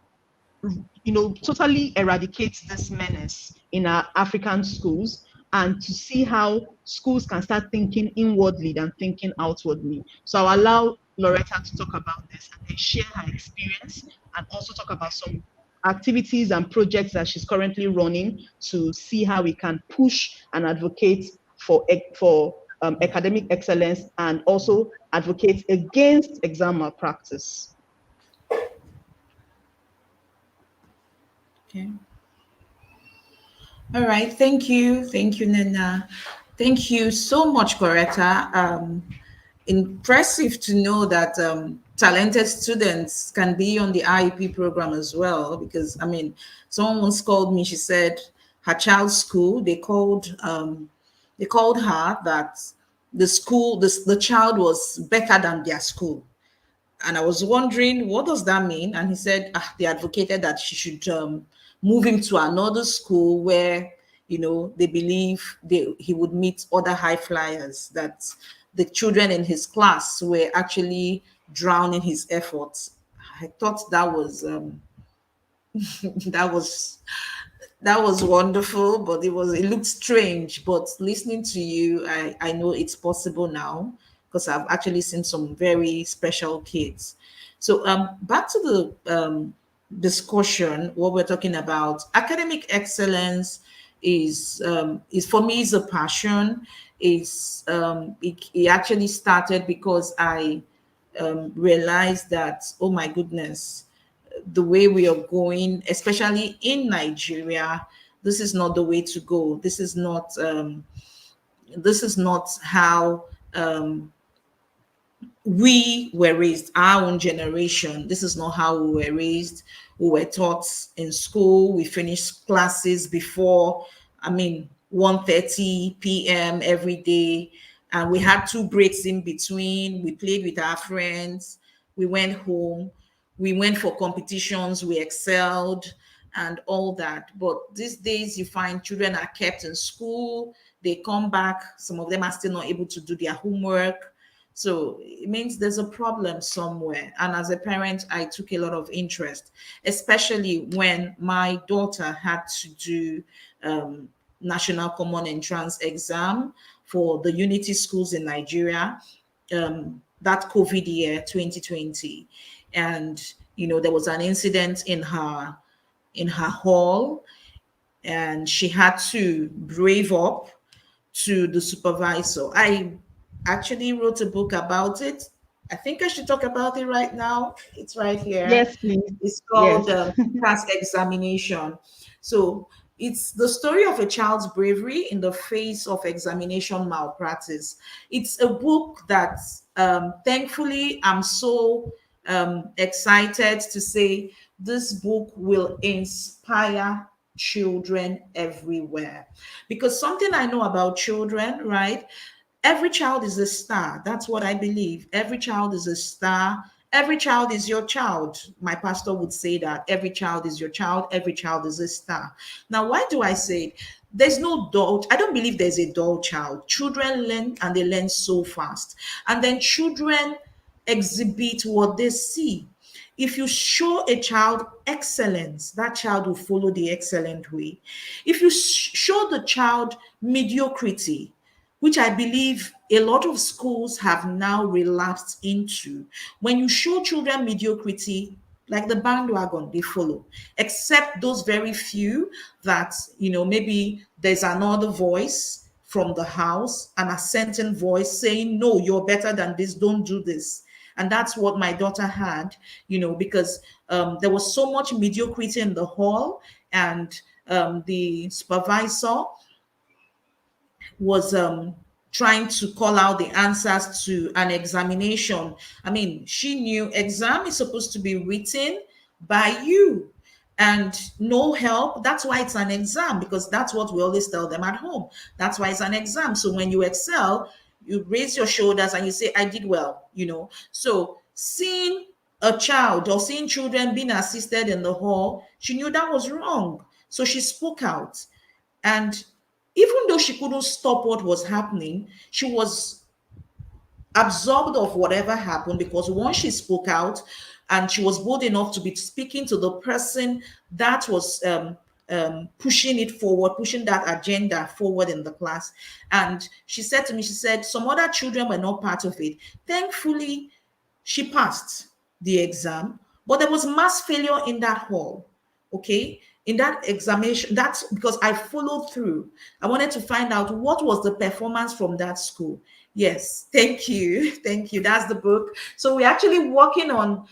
totally eradicate this menace in our African schools, and to see how schools can start thinking inwardly than thinking outwardly? So I'll allow Loretta to talk about this and then share her experience, and also talk about some activities and projects that she's currently running to see how we can push and advocate for academic excellence, and also advocate against exam malpractice. Okay. All right. Thank you. Thank you, Nina. Thank you so much, Coretta. Impressive to know that talented students can be on the IEP program as well, because someone once called me. She said her child's school, they called her that the child was better than their school. And I was wondering, what does that mean? And he said they advocated that she should move him to another school where they believe he would meet other high flyers, that the children in his class were actually drowning his efforts. I thought that was that was wonderful, but it looked strange. But listening to you, I know it's possible now, because I've actually seen some very special kids. So back to the discussion, what we're talking about, academic excellence is for me is a passion. It actually started because I realized that, oh my goodness, the way we are going, especially in Nigeria, this is not the way to go. This is not how we were raised, our own generation. This is not how we were raised. We were taught in school. We finished classes before, 1:30 p.m. every day. And we had 2 breaks in between. We played with our friends. We went home. We went for competitions. We excelled and all that. But these days, you find children are kept in school. They come back. Some of them are still not able to do their homework. So it means there's a problem somewhere. And as a parent, I took a lot of interest, especially when my daughter had to do National Common Entrance exam for the Unity schools in Nigeria, that COVID year, 2020. And, there was an incident in her hall, and she had to brave up to the supervisor. I actually wrote a book about it. I think I should talk about it right now. It's right here. Yes, please. It's Yes. called Task Examination. So it's the story of a child's bravery in the face of examination malpractice. It's a book that, thankfully, I'm so excited to say this book will inspire children everywhere. Because something I know about children, right? Every child is a star. That's what I believe. Every child is a star. Every child is your child. My pastor would say that every child is your child. Every child is a star. Now, why do I say it? There's no dull. I don't believe there's a dull child. Children learn, and they learn so fast. And then children exhibit what they see. If you show a child excellence, that child will follow the excellent way. If you show the child mediocrity, which I believe a lot of schools have now relapsed into. When you show children mediocrity, like the bandwagon, they follow, except those very few that, maybe there's another voice from the house, an assenting voice saying, no, you're better than this, don't do this. And that's what my daughter had, because there was so much mediocrity in the hall, and the supervisor was trying to call out the answers to an examination. She knew exam is supposed to be written by you and no help. That's why it's an exam, because that's what we always tell them at home. That's why it's an exam. So when you excel, you raise your shoulders and you say, I did well, So seeing a child or seeing children being assisted in the hall, she knew that was wrong. So she spoke out. And even though she couldn't stop what was happening, she was absorbed of whatever happened, because once she spoke out and she was bold enough to be speaking to the person that was pushing it forward, pushing that agenda forward in the class. And she said to me, she said, some other children were not part of it. Thankfully, she passed the exam, but there was mass failure in that hall. Okay, in that examination, that's because I followed through. I wanted to find out what was the performance from that school. Yes, thank you. That's the book. So we're actually working on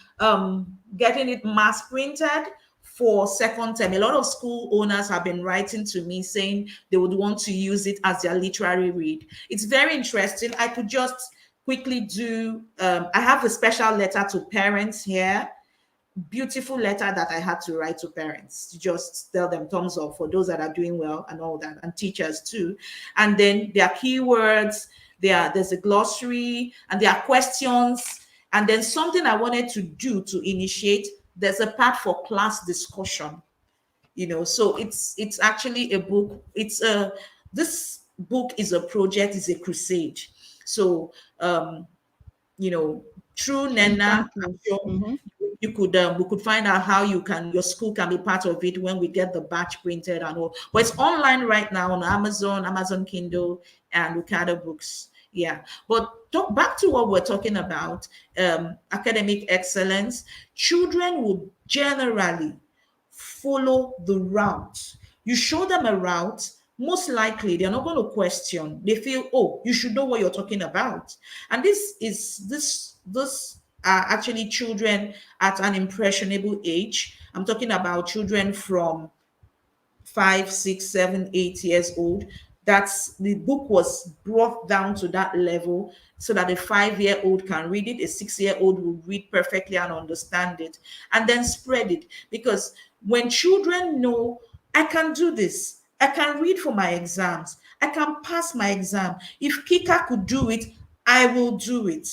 getting it mass printed for second term. A lot of school owners have been writing to me saying they would want to use it as their literary read. It's very interesting. I could just quickly do, I have a special letter to parents here, beautiful letter that I had to write to parents to just tell them thumbs up for those that are doing well and all that, and teachers too. And then there are keywords, there's a glossary, and there are questions. And then something I wanted to do to initiate, there's a part for class discussion. So it's actually a book. This book is a project, is a crusade. So through Nena, I'm sure you could we could find out how your school can be part of it when we get the batch printed and all. But it's online right now on Amazon Kindle, and Ricardo Books. Yeah, but back to what we're talking about, academic excellence. Children will generally follow the route. You show them a route, most likely they're not going to question. They feel, oh, you should know what you're talking about. And this are actually children at an impressionable age. I'm talking about children from 5, 6, 7, 8 years old. That's the book was brought down to that level so that a 5 year old can read it, a 6 year old will read perfectly and understand it, and then spread it. Because when children know, I can do this, I can read for my exams, I can pass my exam. If Kika could do it, I will do it.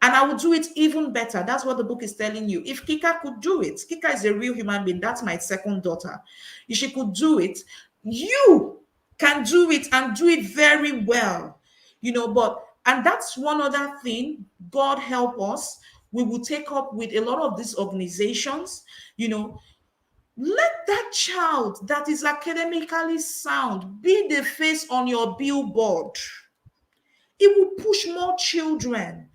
And I will do it even better. That's what the book is telling you. If Kika could do it, Kika is a real human being. That's my second daughter. If she could do it, you can do it and do it very well. And that's one other thing. God help us. We will take up with a lot of these organizations. Let that child that is academically sound be the face on your billboard. It will push more children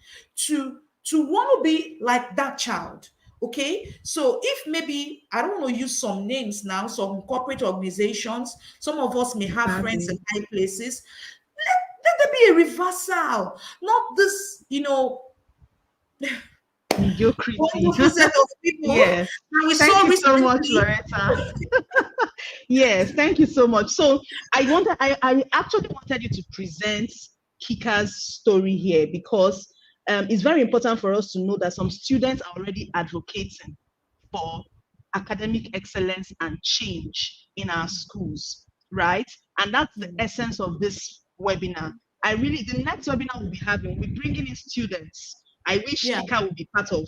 to want to be like that child. Okay, so if maybe I don't want to use some names now, some corporate organizations, some of us may have friends in high places. Let there be a reversal, not this, Mediocrity. wonderful set of people. Yes. Thank you so much, Loretta. Yes, thank you so much. So I actually wanted you to present Kika's story here because it's very important for us to know that some students are already advocating for academic excellence and change in our schools, right? And that's the essence of this webinar. The next webinar we'll be having, we're bringing in students. I wish Kika would be part of,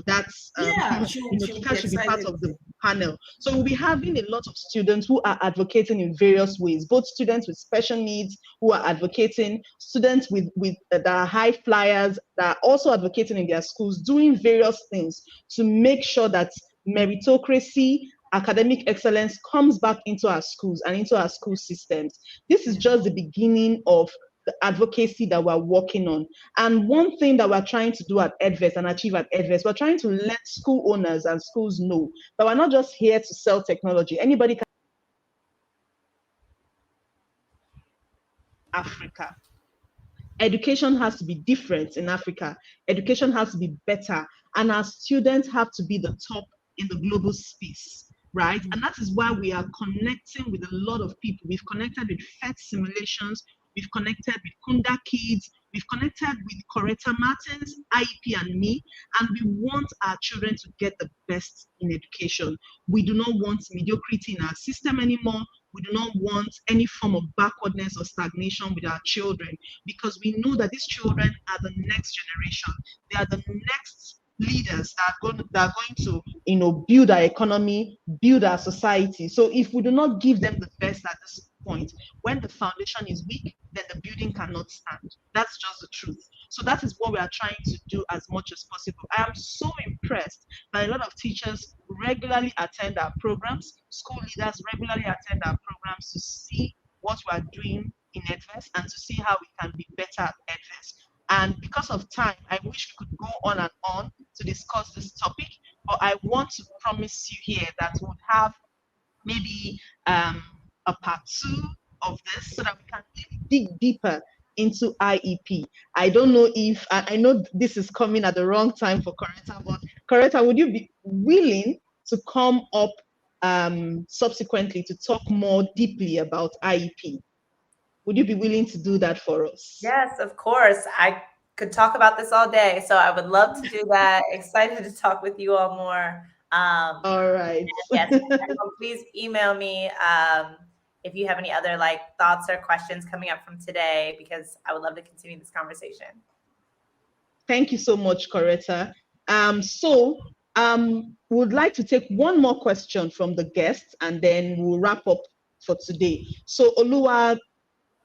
that's, Kika should be part of the panel. So we'll be having a lot of students who are advocating in various ways, both students with special needs who are advocating, students with that are high flyers that are also advocating in their schools, doing various things to make sure that meritocracy, academic excellence comes back into our schools and into our school systems. This is just the beginning of the advocacy that we're working on. And one thing that we're trying to do at Edvest and achieve at Edvest, we're trying to let school owners and schools know that we're not just here to sell technology. Anybody can. Africa. Education has to be different in Africa. Education has to be better. And our students have to be the top in the global space, right? And that is why we are connecting with a lot of people. We've connected with FET simulations. We've connected with Kunda Kids. We've connected with Coretta Martins, IEP, and me. And we want our children to get the best in education. We do not want mediocrity in our system anymore. We do not want any form of backwardness or stagnation with our children, because we know that these children are the next generation. They are the next leaders that are going to build our economy, build our society. So if we do not give them the best at this point, when the foundation is weak, then the building cannot stand. That's just the truth. So that is what we are trying to do as much as possible. I am so impressed that a lot of teachers regularly attend our programs, school leaders regularly attend our programs to see what we are doing in Edvest and to see how we can be better at Edvest. And because of time, I wish we could go on and on to discuss this topic, but I want to promise you here that we'll have maybe a part 2 of this so that we can dig deeper into IEP. I don't know if, I know this is coming at the wrong time for Coretta, but Coretta, would you be willing to come up subsequently to talk more deeply about IEP? Would you be willing to do that for us? Yes, of course. I could talk about this all day, so I would love to do that. Excited to talk with you all more. All right. Yes, please email me if you have any other thoughts or questions coming up from today, because I would love to continue this conversation. Thank you so much, Coretta. Would like to take one more question from the guests, and then we'll wrap up for today. So Oluwa,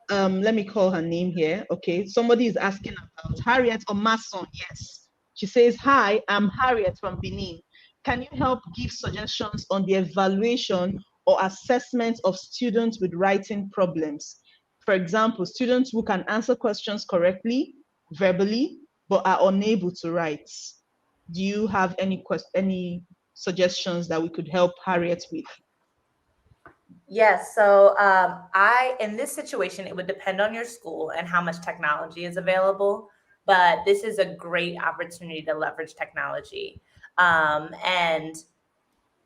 let me call her name here. Okay, somebody is asking about Harriet Omason. Yes, she says, "Hi, I'm Harriet from Benin. Can you help give suggestions on the evaluation or assessment of students with writing problems? For example, students who can answer questions correctly, verbally, but are unable to write. Do you have any suggestions that we could help Harriet with? Yes. So in this situation, it would depend on your school and how much technology is available. But this is a great opportunity to leverage technology. And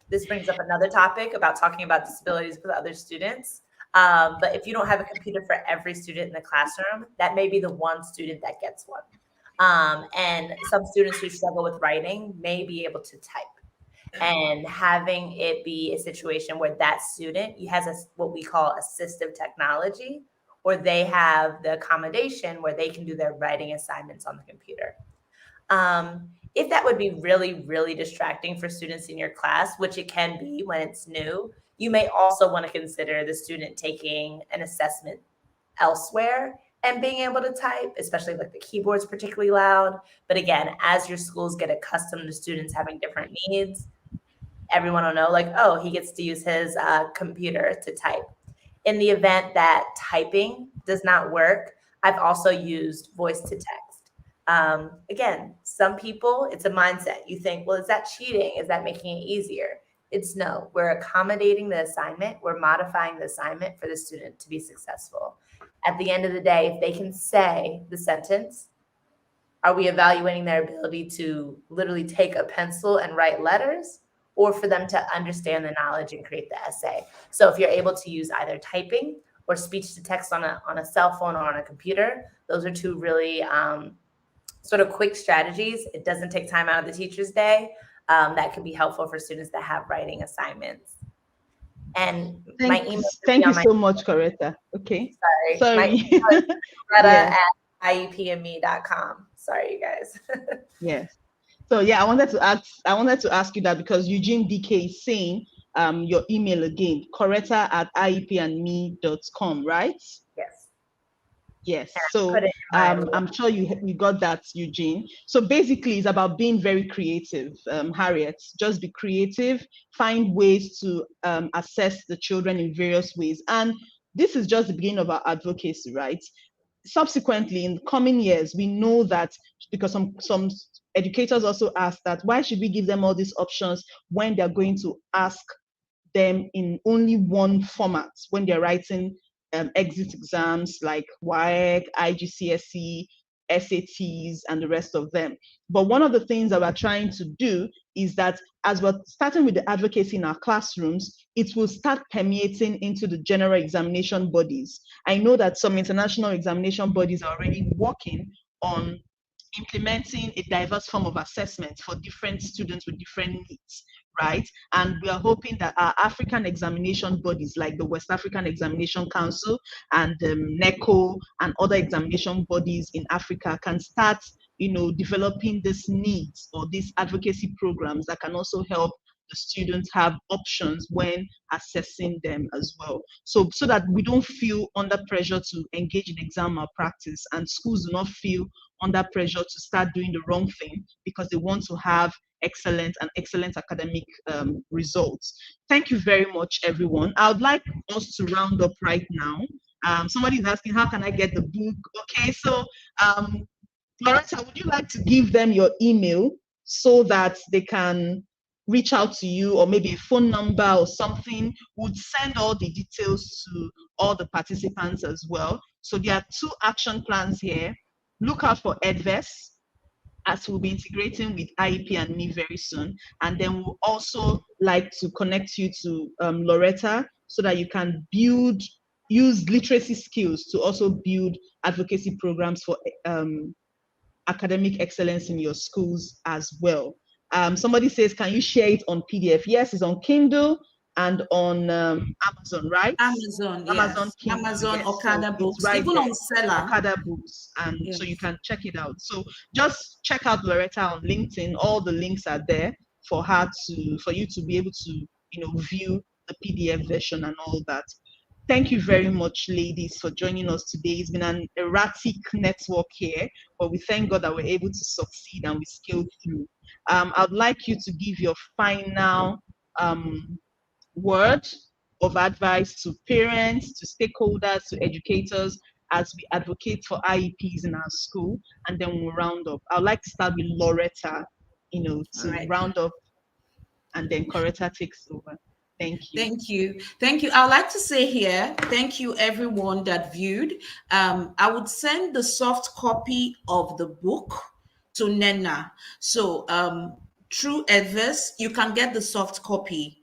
this brings up another topic about talking about disabilities with other students. But if you don't have a computer for every student in the classroom, that may be the one student that gets one. And some students who struggle with writing may be able to type. And having it be a situation where that student has what we call assistive technology, or they have the accommodation where they can do their writing assignments on the computer. If that would be really, really distracting for students in your class, which it can be when it's new, you may also want to consider the student taking an assessment elsewhere and being able to type, especially like the keyboard's particularly loud. But again, as your schools get accustomed to students having different needs, everyone will know, like, oh, he gets to use his computer to type. In the event that typing does not work, I've also used voice to text. Again, some people, it's a mindset. You think, well, is that cheating? Is that making it easier? It's no. We're accommodating the assignment. We're modifying the assignment for the student to be successful. At the end of the day, if they can say the sentence, are we evaluating their ability to literally take a pencil and write letters, or for them to understand the knowledge and create the essay? So if you're able to use either typing or speech to text on a cell phone or on a computer, those are two really sort of quick strategies. It doesn't take time out of the teacher's day. That can be helpful for students that have writing assignments. And my email. Thank you so much, Coretta. Okay. Sorry. My email is Yeah. at iepme.com. Sorry, you guys. Yes. So yeah, I wanted to ask you that because Eugene DK is saying your email again, coretta@iepandme.com, right? Yes. Yes. So I'm sure you got that, Eugene. So basically, it's about being very creative, Harriet. Just be creative, find ways to assess the children in various ways. And this is just the beginning of our advocacy, right? Subsequently, in the coming years, we know that because some educators also ask that, why should we give them all these options when they're going to ask them in only one format when they're writing exit exams like WAEC, IGCSE, SATs, and the rest of them. But one of the things that we're trying to do is that as we're starting with the advocacy in our classrooms, it will start permeating into the general examination bodies. I know that some international examination bodies are already working on implementing a diverse form of assessment for different students with different needs, right? And we are hoping that our African examination bodies like the West African Examination Council and NECO and other examination bodies in Africa can start, developing these needs or these advocacy programs that can also help the students have options when assessing them as well. So that we don't feel under pressure to engage in exam malpractice, and schools do not feel under pressure to start doing the wrong thing because they want to have excellent academic results. Thank you very much, everyone. I would like us to round up right now. Somebody is asking, how can I get the book? Okay, so Loretta, would you like to give them your email so that they can reach out to you, or maybe a phone number or something? Would send all the details to all the participants as well. So there are 2 action plans here. Look out for EdVes, as we'll be integrating with IEP and me very soon. And then we'll also like to connect you to Loretta so that you can use literacy skills to also build advocacy programs for academic excellence in your schools as well. Somebody says, can you share it on PDF? Yes, it's on Kindle and on Amazon, right? Amazon, yes. Amazon, Kindle, Amazon, yes. Okada So Books, right even there. on Seller. Okada Books, and yes. So you can check it out. So just check out Loretta on LinkedIn. All the links are there for you to be able to view the PDF version and all that. Thank you very much, ladies, for joining us today. It's been an erratic network here, but we thank God that we're able to succeed and we scaled through. I'd like you to give your final word of advice to parents, to stakeholders, to educators as we advocate for IEPs in our school, and then we'll round up. I'd like to start with Loretta, All to right. round up, and then Coretta takes over. Thank you. Thank you. Thank you. I'd like to say here, thank you everyone that viewed. I would send the soft copy of the book to Nena. So through Adverse, you can get the soft copy.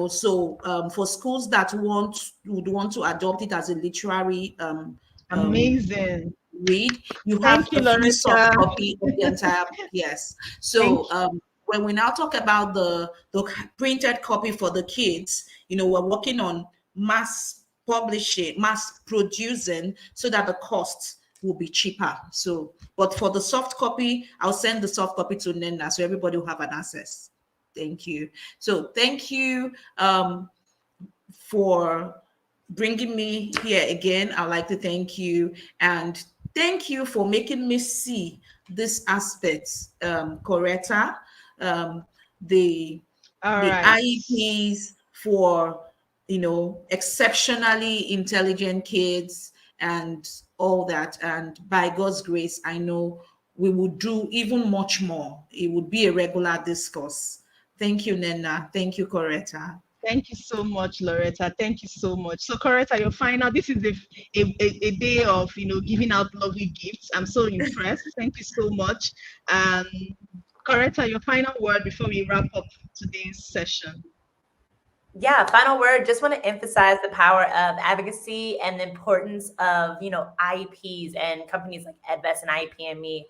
So for schools that would want to adopt it as a literary Amazing. read, you have Thank you, a free soft Loretta. copy of the entire book. Yes. So when we now talk about the printed copy for the kids, we're working on mass publishing, mass producing, so that the cost will be cheaper. So, but for the soft copy, I'll send the soft copy to Nena, so everybody will have an access. Thank you. So thank you for bringing me here again. I'd like to thank you, and thank you for making me see this aspect, Coretta. The IEPs for exceptionally intelligent kids and all that, and by God's grace, I know we will do even much more. It would be a regular discourse. Thank you, Nena. Thank you, Coretta. Thank you so much, Loretta. Thank you so much. So, Coretta, your final. This is a day of giving out lovely gifts. I'm so impressed. Thank you so much. Coretta, your final word before we wrap up today's session. Yeah, final word. Just want to emphasize the power of advocacy and the importance of, IEPs and companies like Advest and IEP&Me.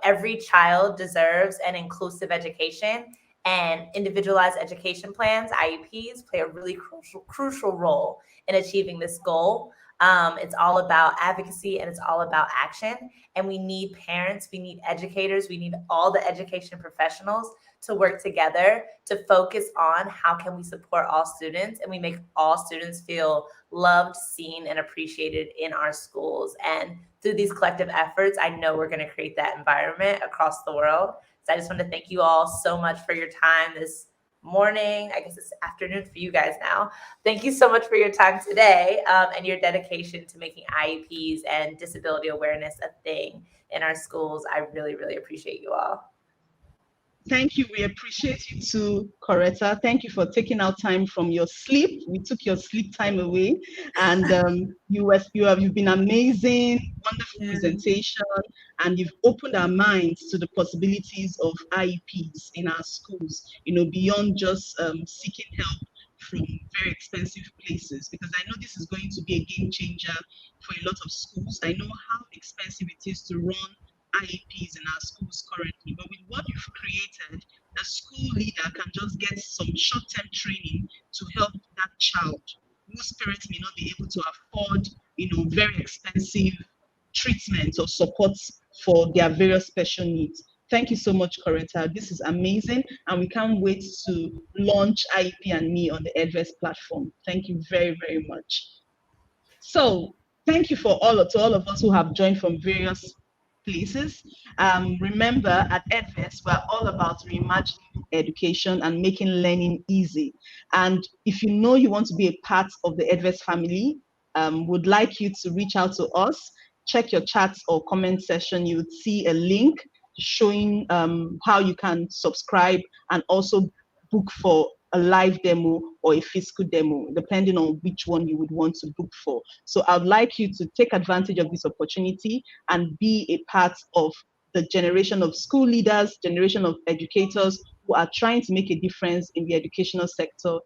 Every child deserves an inclusive education, and individualized education plans, IEPs, play a really crucial role in achieving this goal. It's all about advocacy and it's all about action. And we need parents, we need educators, we need all the education professionals to work together to focus on how can we support all students and we make all students feel loved, seen, and appreciated in our schools. And through these collective efforts, I know we're going to create that environment across the world. So I just want to thank you all so much for your time this morning. I guess it's afternoon for you guys now. Thank you so much for your time today and your dedication to making IEPs and disability awareness a thing in our schools. I really, really appreciate you all. Thank you. We appreciate you too, Coretta. Thank you for taking out time from your sleep. We took your sleep time away, and you've been amazing, wonderful presentation, and you've opened our minds to the possibilities of IEPs in our schools. Beyond just seeking help from very expensive places, because I know this is going to be a game changer for a lot of schools. I know how expensive it is to run IEPs in our schools currently, but with what you've created, a school leader can just get some short-term training to help that child whose parents may not be able to afford, very expensive treatment or supports for their various special needs. Thank you so much, Coretta. This is amazing, and we can't wait to launch IEP&Me on the Adverse platform. Thank you very, very much. So, thank you to all of us who have joined from various places. Remember, at Adverse, we're all about reimagining education and making learning easy. And if you want to be a part of the Adverse family, would like you to reach out to us. Check your chats or comment section. You would see a link showing how you can subscribe and also book for a live demo or a physical demo, depending on which one you would want to book for. So I'd like you to take advantage of this opportunity and be a part of the generation of school leaders, generation of educators who are trying to make a difference in the educational sector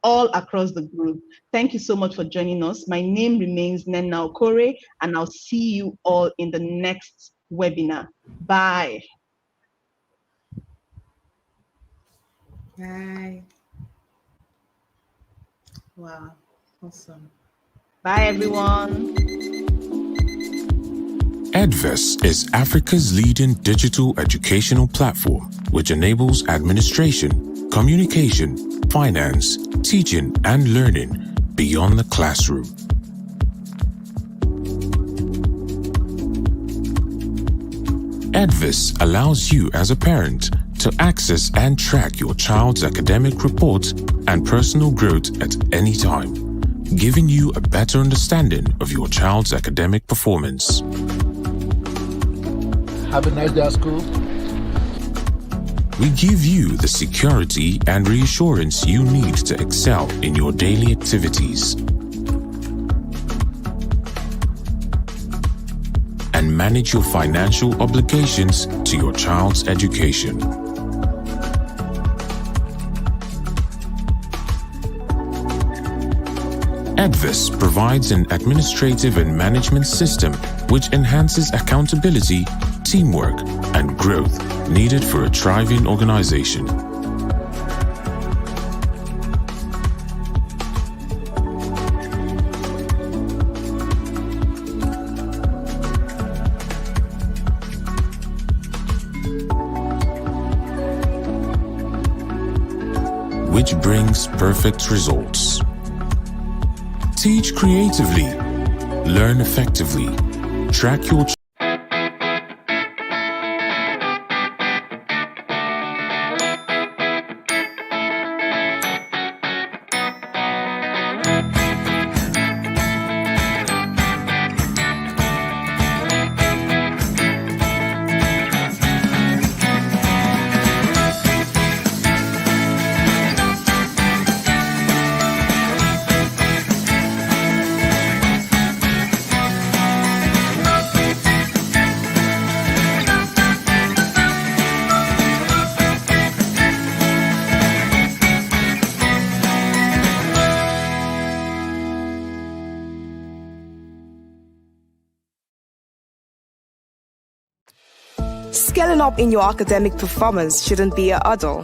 all across the group. Thank you so much for joining us. My name remains Nena Okore, and I'll see you all in the next webinar. Bye. Bye. Wow, awesome. Bye, everyone. Adverse is Africa's leading digital educational platform, which enables administration, communication, finance, teaching, and learning beyond the classroom. Adverse allows you as a parent to access and track your child's academic reports and personal growth at any time, giving you a better understanding of your child's academic performance. Have a nice day at school. We give you the security and reassurance you need to excel in your daily activities and manage your financial obligations to your child's education. Advis provides an administrative and management system which enhances accountability, teamwork, and growth needed for a thriving organization. Which brings perfect results. Teach creatively, learn effectively, track your Scaling up in your academic performance shouldn't be a hurdle.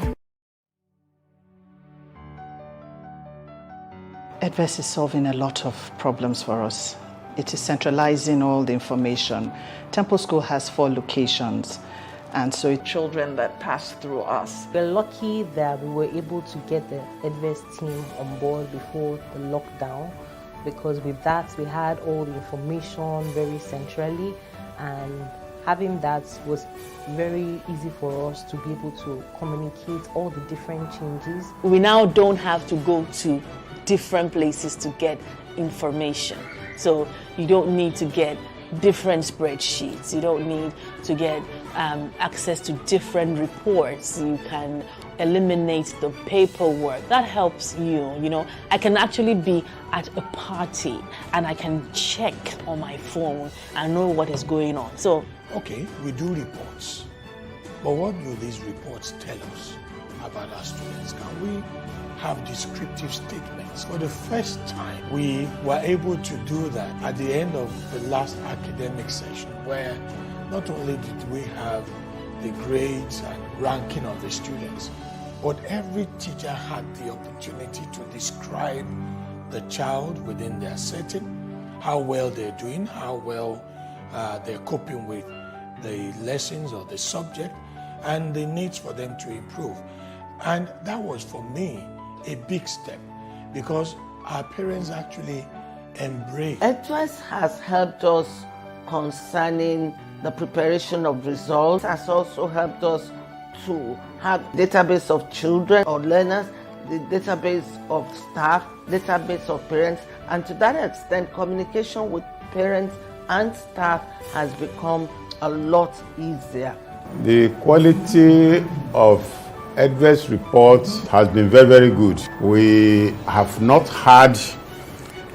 Advocacy is solving a lot of problems for us. It is centralizing all the information. Temple School has 4 locations, and so children that pass through us. We're lucky that we were able to get the Advocacy team on board before the lockdown, because with that we had all the information very centrally, and having that was very easy for us to be able to communicate all the different changes. We now don't have to go to different places to get information. So you don't need to get different spreadsheets. You don't need to get access to different reports. You can eliminate the paperwork. That helps you, you know. I can actually be at a party and I can check on my phone and know what is going on. So, Okay, we do reports. But what do these reports tell us about our students? Can we have descriptive statements? For the first time, we were able to do that at the end of the last academic session, where not only did we have the grades and ranking of the students, but every teacher had the opportunity to describe the child within their setting, how well they're doing, how well they're coping with the lessons or the subject, and the needs for them to improve. And that was, for me, a big step, because our parents actually embraced. Advice has helped us concerning the preparation of results, has also helped us to have database of children or learners, the database of staff, database of parents, and to that extent, communication with parents and staff has become a lot easier. The quality of Adverse reports has been very, very good. We have not had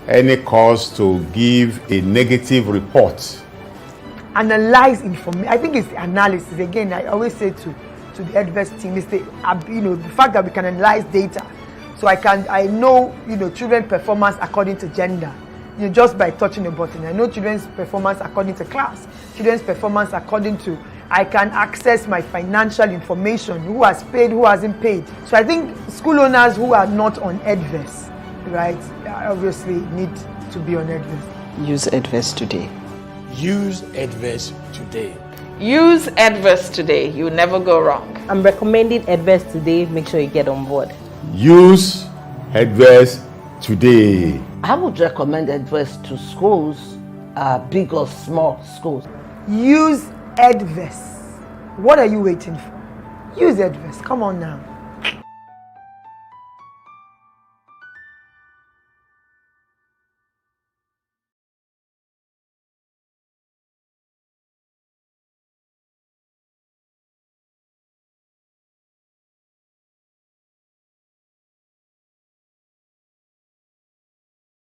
any cause to give a negative report. Analyze information. I think it's the analysis. Again, I always say to the Adverse team, is the fact that we can analyze data. So I know children's performance according to gender. Just by touching a button. I know children's performance according to class, children's performance according to, I can access my financial information, who has paid, who hasn't paid. So I think school owners who are not on Adverse, right, obviously need to be on Adverse. Use Adverse today. Use Adverse today. Use Adverse today. You will never go wrong. I'm recommending Adverse today. Make sure you get on board. Use Adverse today. I would recommend Adverse to schools, big or small schools. Use Adverse. What are you waiting for? Use Adverse. Come on now.